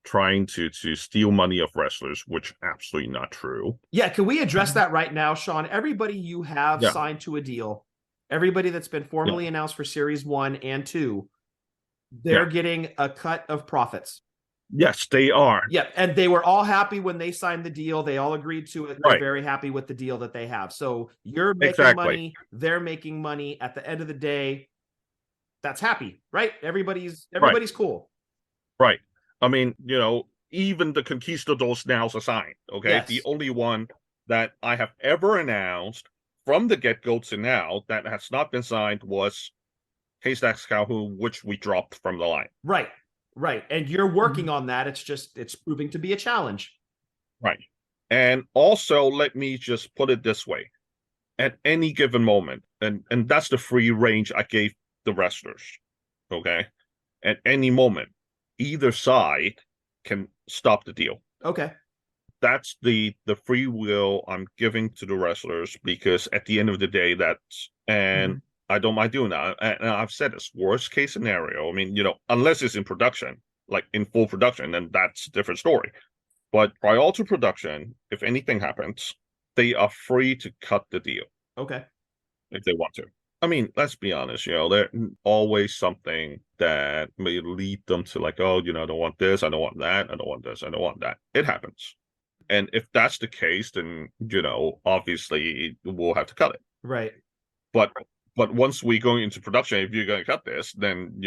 trying to steal money of wrestlers, which absolutely not true. Yeah, can we address that right now, Shawn? Everybody you have Yeah. signed to a deal, everybody that's been formally Yeah. announced for Series 1 and 2, they're getting a cut of profits. Yes, they are. Yep, and they were all happy when they signed the deal. They all agreed to it. They're Right. very happy with the deal that they have. So you're making Exactly. money, they're making money. At the end of the day, that's happy, right? Everybody's cool. Right. I mean, even the Conquistadors now are signed. Okay. Yes. The only one that I have ever announced from the get-go to now that has not been signed was Haystacks Calhoun, which we dropped from the line. Right. And you're working on that. It's proving to be a challenge. Right. And also, let me just put it this way. At any given moment, and that's the free range I gave the wrestlers. Okay. At any moment, either side can stop the deal. Okay. That's the free will I'm giving to the wrestlers, because at the end of the day, I don't mind doing that. And I've said this, worst case scenario. I mean, unless it's in production, like in full production, then that's a different story. But prior to production, if anything happens, they are free to cut the deal. Okay. If they want to. I mean, let's be honest, there's always something that may lead them to like, oh, I don't want this, I don't want that, I don't want this, I don't want that. It happens. And if that's the case, then, obviously we'll have to cut it. Right. But once we go into production, if you're going to cut this, then,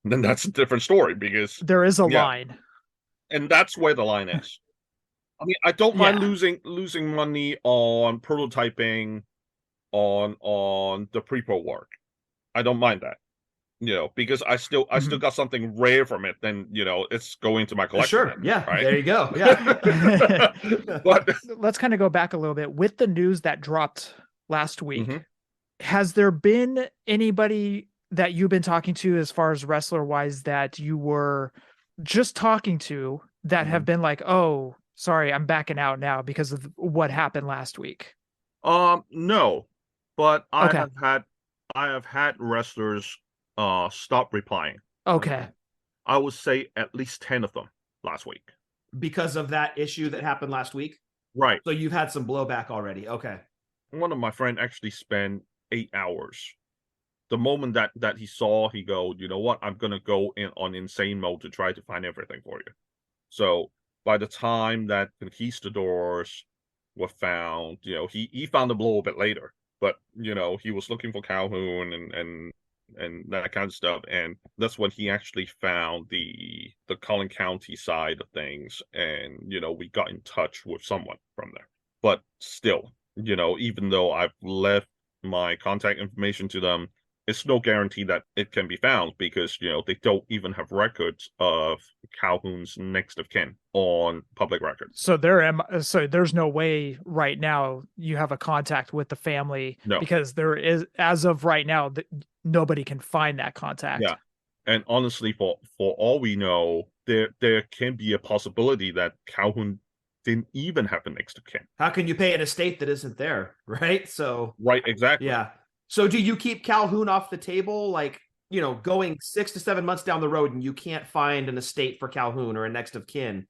then that's a different story, because there is a line. And that's where the line is. I mean, I don't mind losing money on prototyping, on the pre-pro work. I don't mind that. Because I still got something rare from it, then it's going to my collection. Sure. Then, yeah. right? There you go. Yeah. But let's kind of go back a little bit with the news that dropped last week. Mm-hmm. Has there been anybody that you've been talking to as far as wrestler wise that you were just talking to that have been like, oh, sorry, I'm backing out now because of what happened last week? No, but Okay. I have had wrestlers stop replying. Okay. I would say at least 10 of them last week. Because of that issue that happened last week? Right. So you've had some blowback already. Okay. One of my friends actually spent 8 hours. The moment that he saw, he go, you know what, I'm gonna go on insane mode to try to find everything for you. So by the time that Conquistadors were found, he found them a little bit later, but he was looking for Calhoun and that kind of stuff, and that's when he actually found the Collin County side of things, and we got in touch with someone from there. But still, even though I've left my contact information to them, it's no guarantee that it can be found, because they don't even have records of Calhoun's next of kin on public records. So there's no way right now you have a contact with the family. No. Because there is, as of right now, nobody can find that contact. Yeah. And honestly, for all we know, there can be a possibility that Calhoun didn't even have a next of kin. How can you pay an estate that isn't there? Right. So. Right. Exactly. Yeah. So do you keep Calhoun off the table? Like, going 6 to 7 months down the road and you can't find an estate for Calhoun or a next of kin.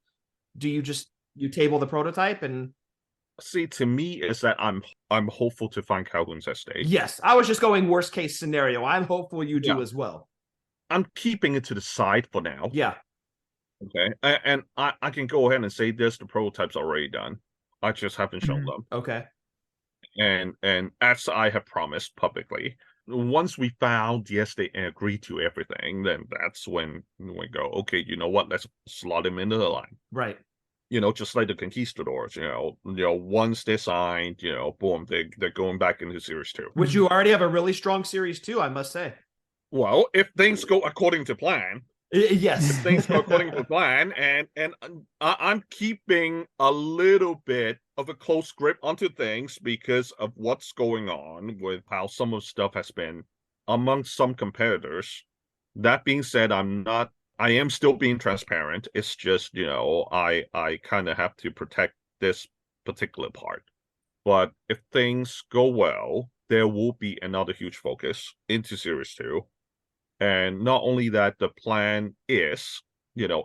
Do you table the prototype? And see, to me, is that I'm hopeful to find Calhoun's estate. Yes. I was just going worst case scenario. I'm hopeful you do as well. I'm keeping it to the side for now. Yeah. Okay. And I can go ahead and say this, the prototype's already done. I just haven't shown them. Okay. And as I have promised publicly, once we found yes they agreed to everything, then that's when we go, okay, you know what? Let's slot them into the line. Right. Just like the conquistadors, once they're signed, boom, they're going back into Series 2. Which you already have a really strong Series 2, I must say. Well, if things go according to plan, yes, if things go according to plan, and I'm keeping a little bit of a close grip onto things because of what's going on with how some of the stuff has been among some competitors. That being said, I am still being transparent. It's just, I kind of have to protect this particular part. But if things go well, there will be another huge focus into Series 2. And not only that, the plan is,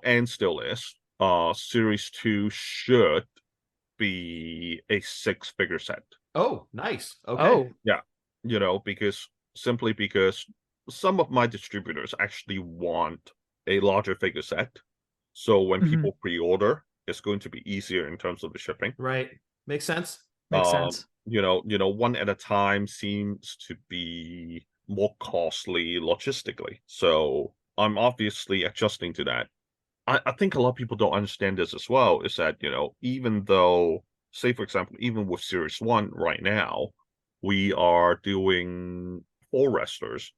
and still is, Series 2 should be a 6-figure set. Oh, nice. Okay. Oh, Yeah. Because some of my distributors actually want a larger figure set. So when people pre-order, it's going to be easier in terms of the shipping. Right. Makes sense. makes sense. One at a time seems to be more costly logistically. So I'm obviously adjusting to that. I think a lot of people don't understand this as well, is that, even though, say, for example, even with Series 1 right now, we are doing 4 wrestlers,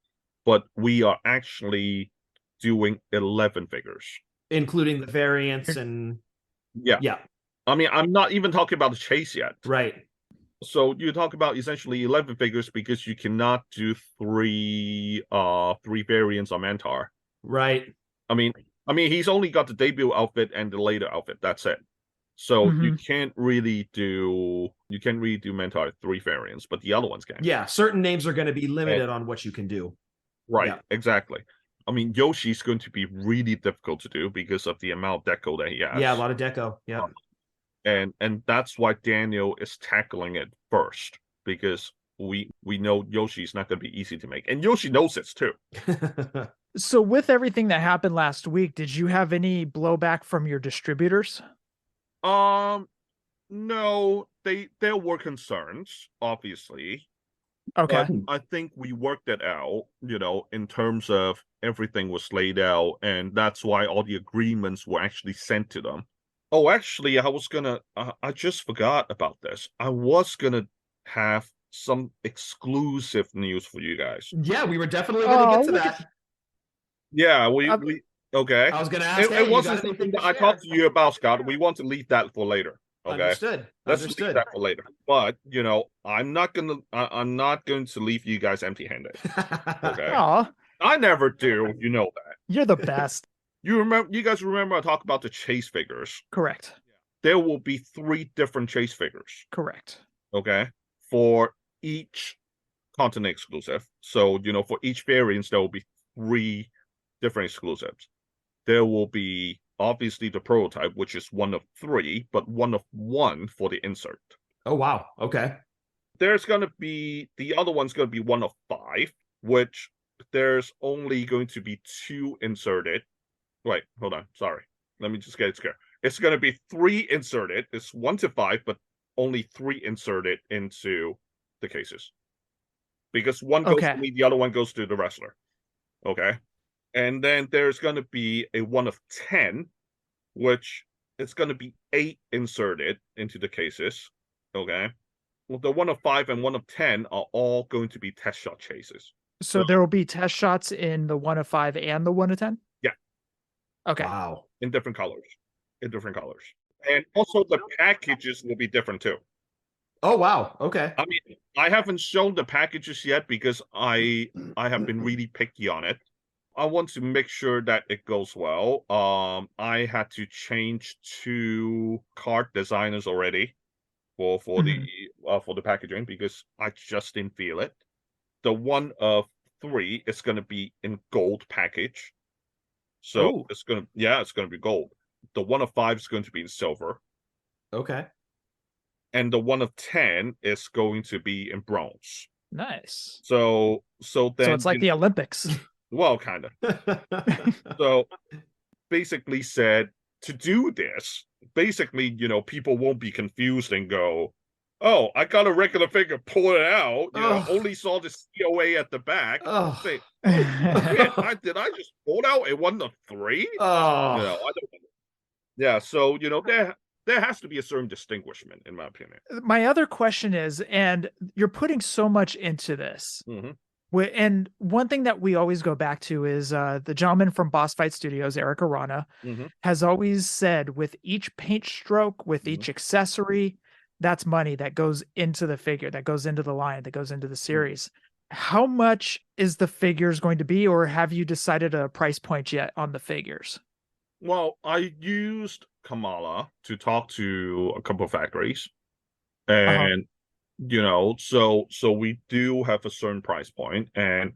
but we are actually doing 11 figures. Including the variants and... Yeah. Yeah. I mean, I'm not even talking about the chase yet. Right. So you talk about essentially 11 figures because you cannot do 3 variants on Mantar. Right. I mean, he's only got the debut outfit and the later outfit. That's it. So you can't really do Mantar 3 variants, but the other ones can. Yeah, certain names are going to be limited on what you can do. Right, Yeah. exactly. I mean, Yoshi's going to be really difficult to do because of the amount of deco that he has. Yeah, a lot of deco. Yeah. And that's why Daniel is tackling it first, because we know Yoshi's not going to be easy to make, and Yoshi knows it too. So with everything that happened last week, did you have any blowback from your distributors? No, there were concerns, obviously. Okay. But I think we worked it out, in terms of everything was laid out, and that's why all the agreements were actually sent to them. Oh, actually, I just forgot about this. I was gonna have some exclusive news for you guys. Yeah, we were definitely going to get to that. Yeah, we okay. I was going to ask. It wasn't something that I talked to you about, Scott. We want to leave that for later. Okay. Understood. Let's leave that for later. But I'm not going to leave you guys empty-handed. Okay. Aw, I never do. You know that. you're the best. You guys remember I talked about the chase figures. Correct. There will be 3 different chase figures. Correct. Okay. For each continent exclusive. So, for each variant, there will be 3 different exclusives. There will be obviously the prototype, which is one of 3, but one of 1 for the insert. Oh, wow. Okay. There's going to be, the other one's going to be one of 5, which there's only going to be 2 inserted. Wait, hold on. Sorry. Let me just get it scared. It's going to be 3 inserted. It's 1 to 5, but only 3 inserted into the cases. Because one goes to me, the other one goes to the wrestler. Okay. And then there's going to be a 1 of 10, which it's going to be 8 inserted into the cases. Okay. Well, the 1 of 5 and 1 of 10 are all going to be test shot chases. So there will be test shots in the 1 of 5 and the 1 of 10? Yeah. Okay. Wow. In different colors. And also the packages will be different too. Oh, wow. Okay. I mean, I haven't shown the packages yet because I have been really picky on it. I want to make sure that it goes well. I had to change 2 card designers already for the packaging because I just didn't feel it. The 1 of 3 is going to be in gold package. So it's going to be gold. The 1 of 5 is going to be in silver. Okay. And the 1 of 10 is going to be in bronze. Nice. So it's like the Olympics. Well, kind of. So basically said to do this, basically, people won't be confused and go, "Oh, I got a regular figure, pull it out. Only saw the COA at the back." Say, "Shit, did I just pull it out? It wasn't a 3?" I don't know. Yeah, so there has to be a certain distinguishment, in my opinion. My other question is, and you're putting so much into this. And one thing that we always go back to is the gentleman from Boss Fight Studios, Eric Arana, has always said with each paint stroke, with each accessory, that's money that goes into the figure, that goes into the line, that goes into the series. How much is the figures going to be, or have you decided a price point yet on the figures? Well, I used Kamala to talk to a couple of factories, and so we do have a certain price point, and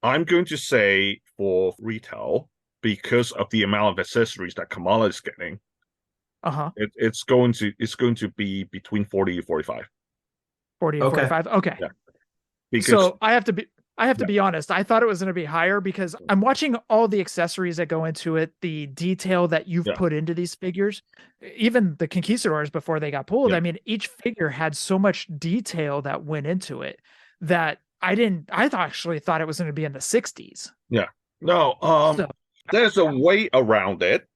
I'm going to say for retail, because of the amount of accessories that Kamala is getting, it's going to be between 40 to 45. 40 to 45. Okay. Yeah. Because, so I have to be honest. I thought it was going to be higher because I'm watching all the accessories that go into it, the detail that you've put into these figures, even the Conquistadors before they got pulled. I mean, each figure had so much detail that went into it that I actually thought it was going to be in the 60s. Yeah. No, there's a way around it.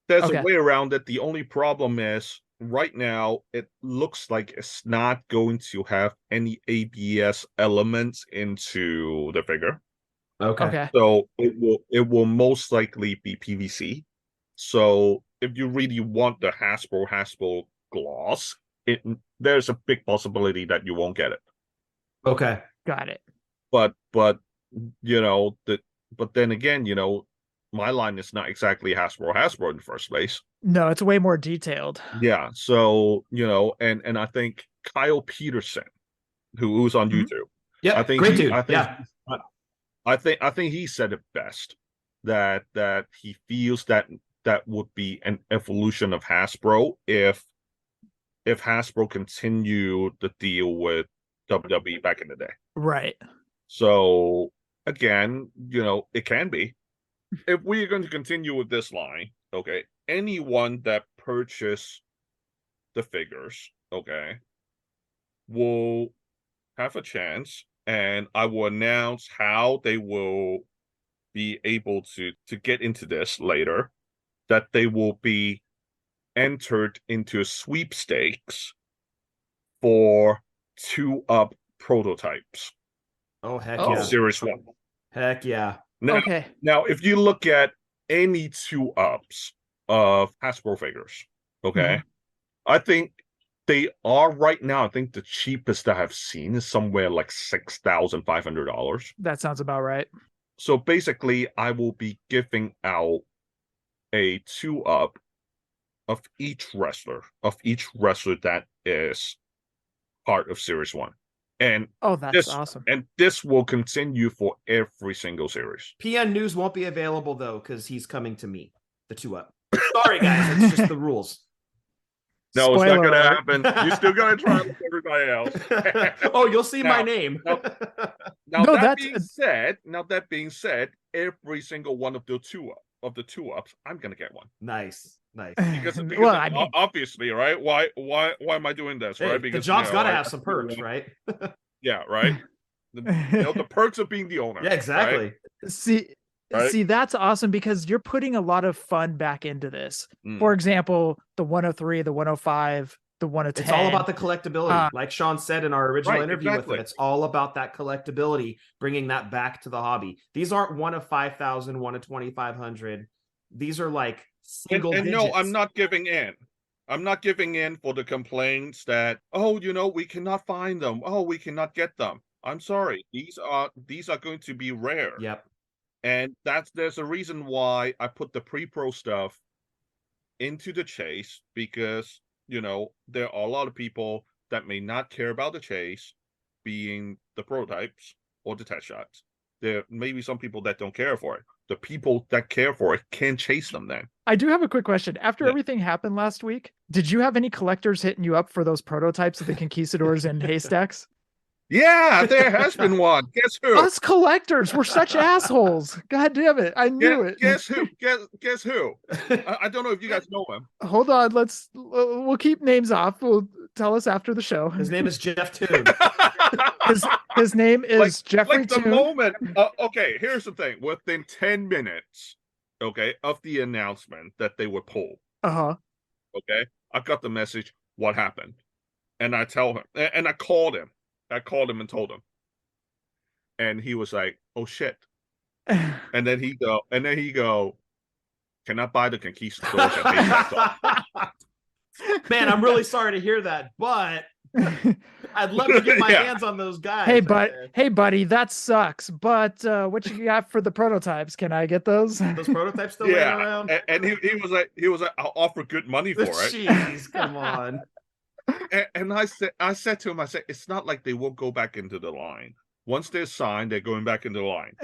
There's a way around it. The only problem is right now it looks like it's not going to have any ABS elements into the figure. Okay. So it will most likely be PVC. So if you really want the Hasbro gloss, there's a big possibility that you won't get it. Okay. Got it. But then again, my line is not exactly Hasbro in the first place. No, it's way more detailed. Yeah. So, and I think Kyle Peterson, who's on YouTube. Yeah. I think great dude. I think he said it best that he feels that would be an evolution of Hasbro if Hasbro continued the deal with WWE back in the day. Right. So again, it can be. If we're going to continue with this line, okay, anyone that purchased the figures, okay, will have a chance, and I will announce how they will be able to get into this later, that they will be entered into a sweepstakes for 2-up prototypes. Oh, heck of yeah. Series 1. Heck yeah. Now, if you look at any 2-ups of Hasbro figures, okay, I think they are right now. I think the cheapest that I've seen is somewhere like $6,500. That sounds about right. So basically, I will be giving out a 2-up of each wrestler that is part of Series 1. And that's awesome. And this will continue for every single series. PN News won't be available though, because he's coming to me. The 2-up. Sorry guys, it's just the rules. No, Spoiler it's not going to alert. happen. You're still going to try with everybody else. Oh, you'll see my name. That being said, every single one of the 2-ups, I'm going to get one. Nice. Because obviously, right? Why am I doing this? Hey, right? Because the job's got to have some perks, right? Yeah, right. The perks of being the owner. Yeah, exactly. Right? See, that's awesome because you're putting a lot of fun back into this. For example, the 103, the 105, the 110. It's all about the collectability. Like Shawn said in our original interview with him, it's all about that collectability, bringing that back to the hobby. These aren't 1 of 5,000, 1 of 2,500. These are like single digits. No, I'm not giving in. I'm not giving in for the complaints that, we cannot find them. Oh, we cannot get them. I'm sorry. These are going to be rare. Yep. And there's a reason why I put the pre-pro stuff into the chase, because, there are a lot of people that may not care about the chase being the prototypes or the test shots. There may be some people that don't care for it. The people that care for it can chase them then. I do have a quick question. After everything happened last week, did you have any collectors hitting you up for those prototypes of the Conquistadors and Haystacks? Yeah, there has been one. Guess who? Us collectors, we're such assholes. God damn it. I knew it. Guess who? Guess who? I don't know if you guys know him. Hold on. We'll keep names off. We'll tell us after the show. His name is Jeff Toon. His name is Jeffrey Like the Toon. moment. Okay, here's the thing. Within 10 minutes, okay, of the announcement that they would pull, okay, I got the message. What happened? And I tell him, and I called him. I called him and told him, and he was like, "Oh shit!" And then he go, "Can I buy the conquistadors at $8?" Man, I'm really sorry to hear that, but I'd love to get my hands on those guys. Hey, buddy, that sucks. But what you got for the prototypes? Can I get those? Those prototypes still laying around? And he was like, I'll offer good money for it. Jeez, come on. And I said to him, it's not like they won't go back into the line. Once they're signed, they're going back into the line.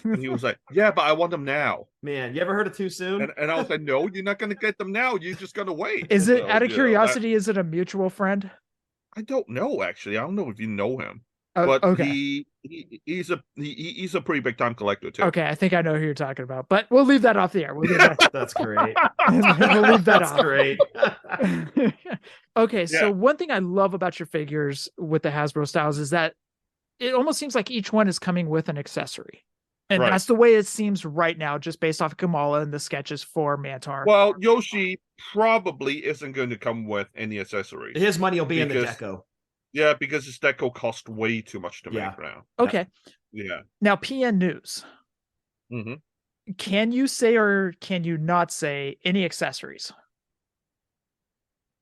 And he was like, yeah, but I want them now. Man, you ever heard of Too Soon? And I was like, no, you're not going to get them now. You're just going to wait. Is it, out of curiosity, is it a mutual friend? I don't know, actually. I don't know if you know him. But okay. he's a pretty big time collector too. Okay, I think I know who you're talking about, but we'll leave that off the air. That's great. We'll leave that off. Great. Okay, so one thing I love about your figures with the Hasbro styles is that it almost seems like each one is coming with an accessory. And that's the way it seems right now, just based off of Kamala and the sketches for Mantar. Well, Yoshi probably isn't going to come with any accessories. His money will be in the deco. Yeah, because his deco cost way too much to make now. Okay. Yeah. Now, PN News. Mm-hmm. Can you say or can you not say any accessories?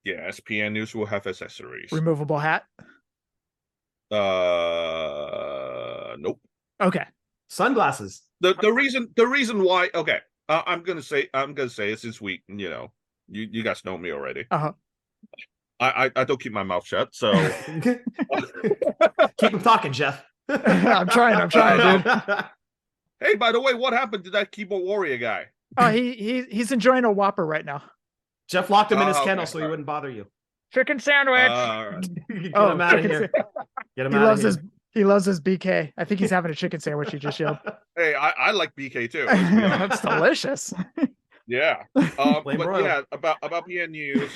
Yes, PN News will have accessories. Removable hat? Nope. Okay. Sunglasses. The reason why. Okay, I'm gonna say it since we you guys know me already. I don't keep my mouth shut, so keep him talking, Jeff. I'm trying, dude. Hey, by the way, what happened to that keyboard warrior guy? Oh, he's enjoying a Whopper right now. Jeff locked him in his kennel so he wouldn't bother you. Chicken sandwich. Get him out of here. Get him out of here. He loves his BK. I think he's having a chicken sandwich. He just yelled. Hey, I like BK too. That's delicious. Yeah. But broiled. yeah, about PN News.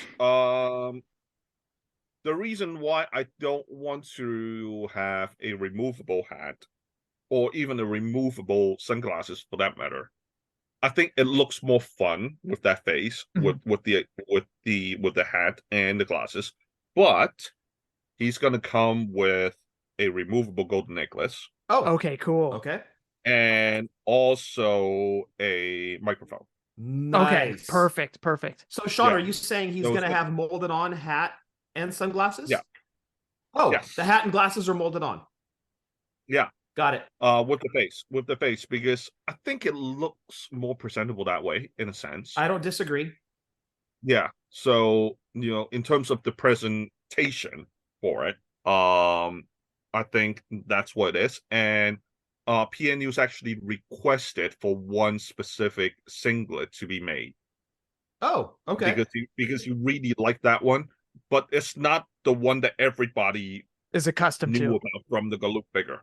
The reason why I don't want to have a removable hat, or even a removable sunglasses for that matter, I think it looks more fun with that face, with the hat and the glasses. But he's gonna come with a removable golden necklace. Oh, okay, cool. Okay. And also a microphone. Nice. Okay, perfect. So, Shawn, are you saying he's going to have molded on hat and sunglasses? Yeah. Oh, yes. The hat and glasses are molded on. Yeah. Got it. With the face, because I think it looks more presentable that way, in a sense. I don't disagree. Yeah. So, in terms of the presentation for it, I think that's what it is. And PN News actually requested for one specific singlet to be made. Oh, okay. Because you really like that one, but it's not the one that everybody is accustomed to about from the Galoob figure.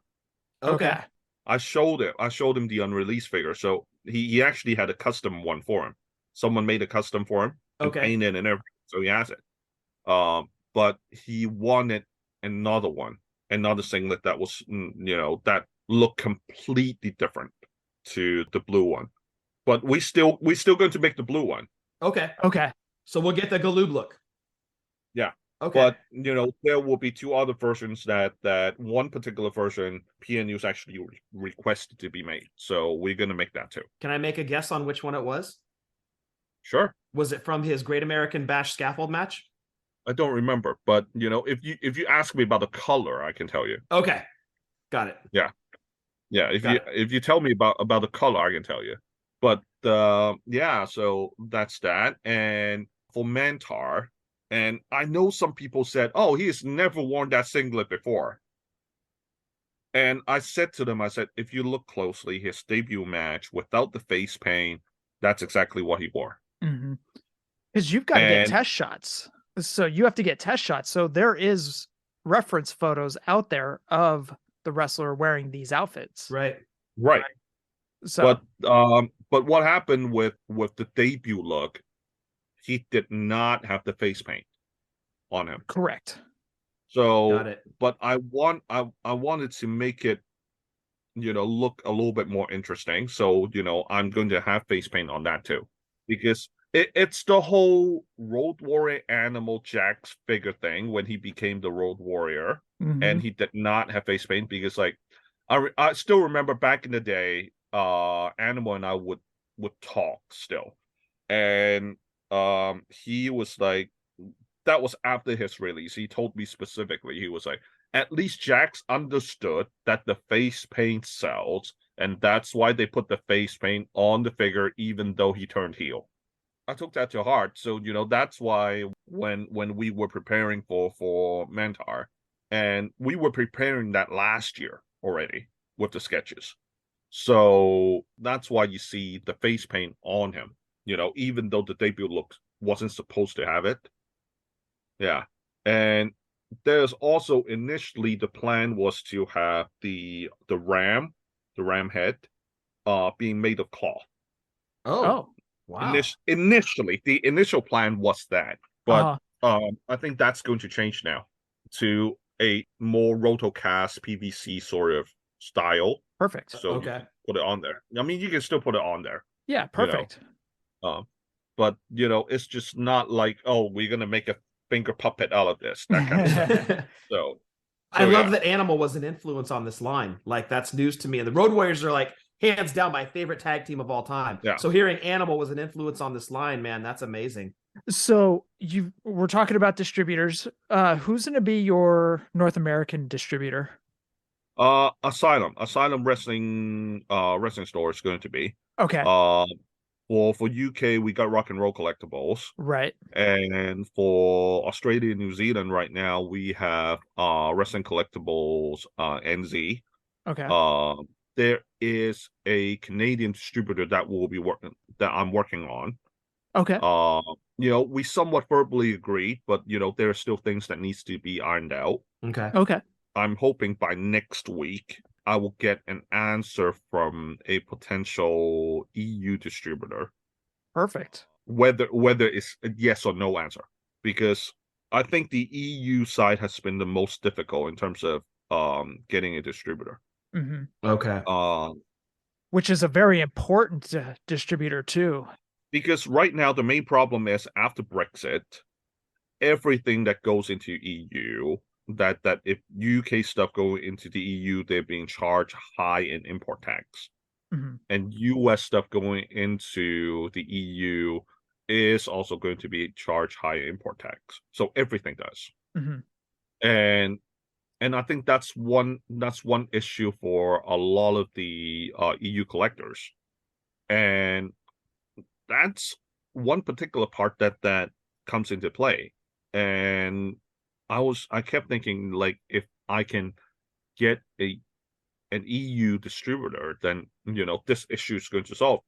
Okay. I showed him the unreleased figure, so he actually had a custom one for him. Someone made a custom for him, and painted and everything, so he has it. But he wanted another singlet that was, that looked completely different to the blue one. But we still going to make the blue one. Okay. So we'll get the Galoob look. Yeah. Okay. But there will be two other versions that one particular version PN News actually requested to be made. So we're gonna make that too. Can I make a guess on which one it was? Sure. Was it from his Great American Bash scaffold match? I don't remember, but if you ask me about the color, I can tell you. Okay. Got it. Yeah. If you tell me about the color, I can tell you. But so that's that. And for Mantar, and I know some people said, "Oh, he has never worn that singlet before." And I said to them, if you look closely, his debut match without the face paint, that's exactly what he wore. Because you've got to get test shots. So you have to get test shots. So there is reference photos out there of the wrestler wearing these outfits. Right. So, but what happened with the debut look? He did not have the face paint on him. correct. So, Got it. but I wanted to make it, look a little bit more interesting. So, I'm going to have face paint on that too, because it's the whole Road Warrior Animal Jax figure thing when he became the Road Warrior, and he did not have face paint because, like, I still remember back in the day, Animal and I would talk still, and he was like, that was after his release. He told me specifically, he was like, at least Jax understood that the face paint sells, and that's why they put the face paint on the figure, even though he turned heel. I took that to heart. So, that's why when we were preparing for Mantar, and we were preparing that last year already with the sketches. So that's why you see the face paint on him, even though the debut look wasn't supposed to have it. Yeah. And there's also initially the plan was to have the ram head being made of cloth. Oh. Wow. Initially, the initial plan was that, but I think that's going to change now to a more rotocast PVC sort of style. Perfect. So Okay. put it on there. I mean, you can still put it on there. Yeah, perfect. But it's just not like, oh, we're gonna make a finger puppet out of this. That kind of stuff. So I love that Animal was an influence on this line. Like, that's news to me. And the Road Warriors are, like, hands down my favorite tag team of all time. Yeah. So hearing Animal was an influence on this line, man, that's amazing. So we're talking about distributors. Who's going to be your North American distributor? Asylum Wrestling Store is going to be. Okay. For UK, we got Rock and Roll Collectibles. Right. And for Australia and New Zealand right now, we have Wrestling Collectibles NZ. Okay. There is a Canadian distributor that I'm working on. Okay. We somewhat verbally agreed, but there are still things that needs to be ironed out. Okay. I'm hoping by next week I will get an answer from a potential EU distributor. Perfect. Whether it's a yes or no answer, because I think the EU side has been the most difficult in terms of getting a distributor. Okay. Which is a very important distributor too. Because right now the main problem is after Brexit, everything that goes into EU, that if UK stuff go into the EU, they're being charged high in import tax. And US stuff going into the EU is also going to be charged high import tax. So everything does. And I think that's one issue for a lot of the EU collectors. And that's one particular part that comes into play. And I kept thinking, like, if I can get an EU distributor, then this issue is going to solve.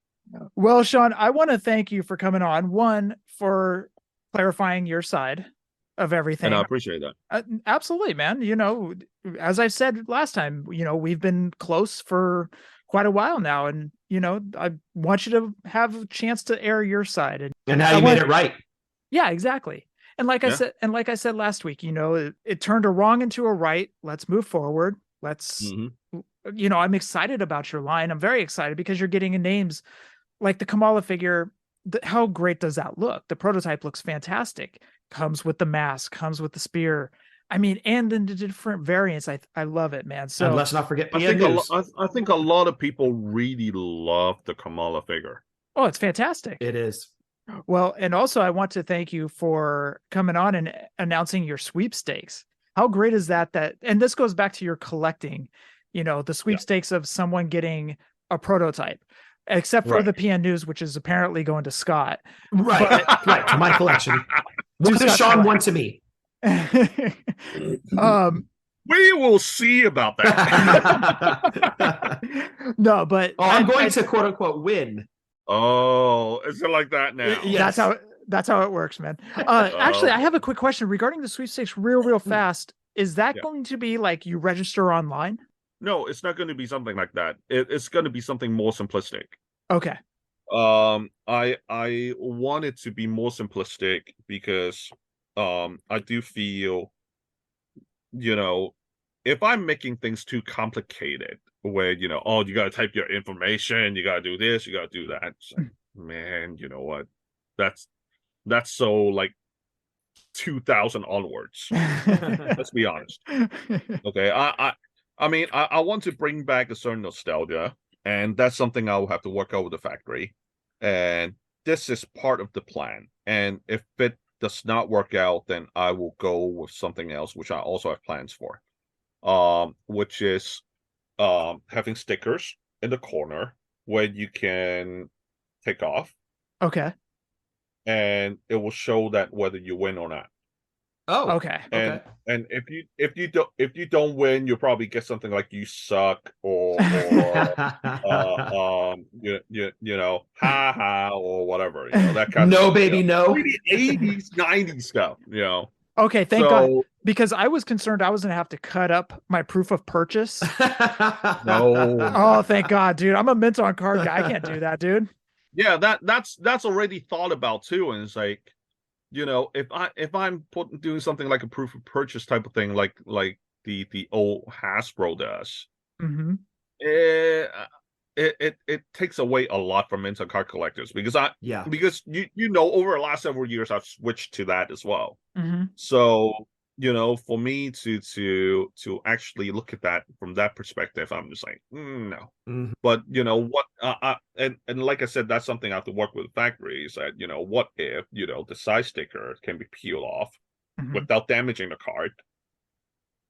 Well, Shawn, I want to thank you for coming on. One, for clarifying your side of everything. And I appreciate that. Absolutely, man. As I said last time, we've been close for quite a while now, and I want you to have a chance to air your side. And now you made it right. Yeah, exactly. And like I said last week, it turned a wrong into a right. Let's move forward. Let's, I'm excited about your line. I'm very excited because you're getting names like the Kamala figure. How great does that look? The prototype looks fantastic. Comes with the mask, comes with the spear. I mean, and then the different variants. I love it, man. So and let's not forget I think a lot of people really love the Kamala figure. Oh, it's fantastic. It is. Well, and also I want to thank you for coming on and announcing your sweepstakes. How great is that? And this goes back to your collecting, the sweepstakes of someone getting a prototype, except for the PN News, which is apparently going to Scott. Right. Right. To my collection. One to Shawn, one to me. We will see about that. No, but I'm going to quote unquote win. Oh, is it like that now? Yes. That's how it works, man. Actually, I have a quick question regarding the sweepstakes real fast. Is that going to be like you register online? No, it's not going to be something like that. It's going to be something more simplistic. Okay. I want it to be more simplistic because I do feel, if I'm making things too complicated, where you got to type your information, you got to do this, you got to do that. It's like, man, you know what? That's so like 2000 onwards. Let's be honest. Okay, I mean, I want to bring back a certain nostalgia, and that's something I'll have to work out with the factory. And this is part of the plan. And if it does not work out, then I will go with something else, which I also have plans for. Which is having stickers in the corner where you can take off. Okay. And it will show that whether you win or not. Oh, okay. And if you don't win, you'll probably get something like you suck or ha or whatever. That kind no of baby, no. Really 80s, 90s stuff. Okay, thank God. Because I was concerned I was gonna have to cut up my proof of purchase. No. Oh, thank God, dude. I'm a mint on card guy. I can't do that, dude. Yeah, that's already thought about too, and it's like, if I'm doing something like a proof of purchase type of thing, like the old Hasbro does, mm-hmm. it takes away a lot from mint on card collectors because over the last several years I've switched to that as well. Mm-hmm. So for me to actually look at that from that perspective, I'm just like, no. Mm-hmm. But what? And like I said, that's something I have to work with factories. That what if the side sticker can be peeled off without damaging the card,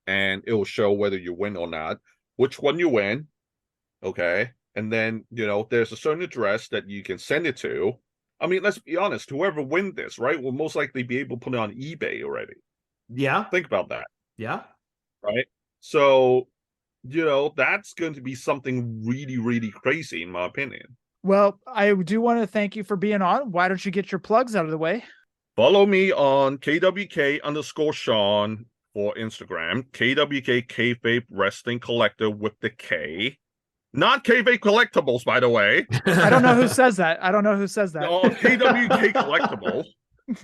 and it will show whether you win or not, which one you win, okay, and then there's a certain address that you can send it to. I mean, let's be honest. Whoever wins this, right, will most likely be able to put it on eBay already. Yeah. Think about that. Yeah. Right. So, that's going to be something really, really crazy, in my opinion. Well, I do want to thank you for being on. Why don't you get your plugs out of the way? Follow me on KWK_Shawn for Instagram. KWK Kayfabe Wrestling Collector with the K. Not Kayfabe Collectibles, by the way. I don't know who says that. No, KWK Collectibles.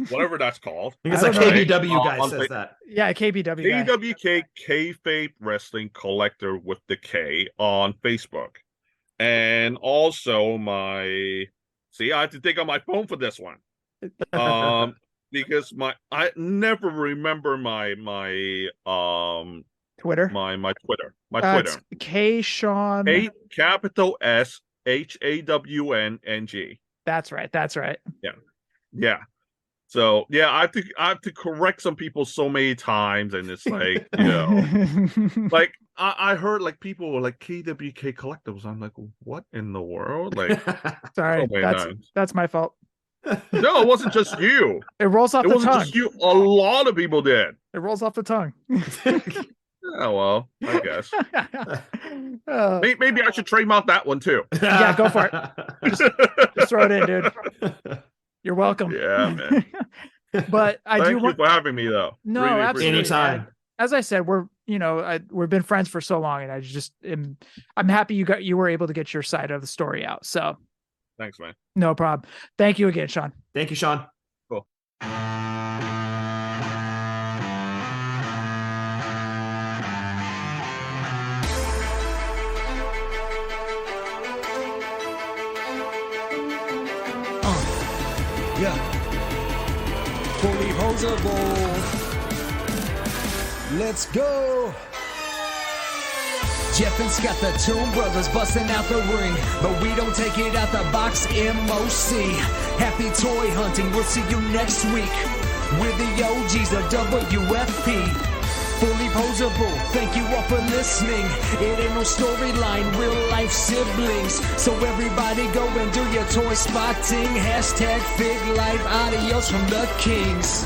Whatever that's called. I think it's like KBW guy says that. Yeah, KBW guy. KWK Kayfabe Wrestling Collector with the K on Facebook. And also I have to take out my phone for this one. Because I never remember my Twitter. My Twitter. Twitter. K Shawn. Capital SHAWNNG. That's right. Yeah. So I have to correct some people so many times, and it's like, like I heard like people were like KWK Collectibles. I'm like, what in the world? Like, sorry, that's my fault. No, it wasn't just you. It rolls off the tongue. It wasn't just you. A lot of people did. It rolls off the tongue. Oh well, I guess. Maybe I should trademark that one too. Yeah, go for it. Just throw it in, dude. You're welcome. Yeah, man. But Thank you for having me, though. No, really absolutely. Anytime. As I said, we've been friends for so long, and I'm happy you were able to get your side of the story out. So, thanks, man. No problem. Thank you again, Shawn. Thank you, Shawn. Cool. Yeah. Fullyposeable. Let's go. Jeff and Scott, the Toon Brothers, busting out the ring. But we don't take it out the box, MOC. Happy toy hunting, we'll see you next week. We're the OGs of WFP. Fullyposeable, thank you all for listening. It ain't no storyline, real life siblings. So everybody go and do your toy spotting. #FigLife, adios from the Kings.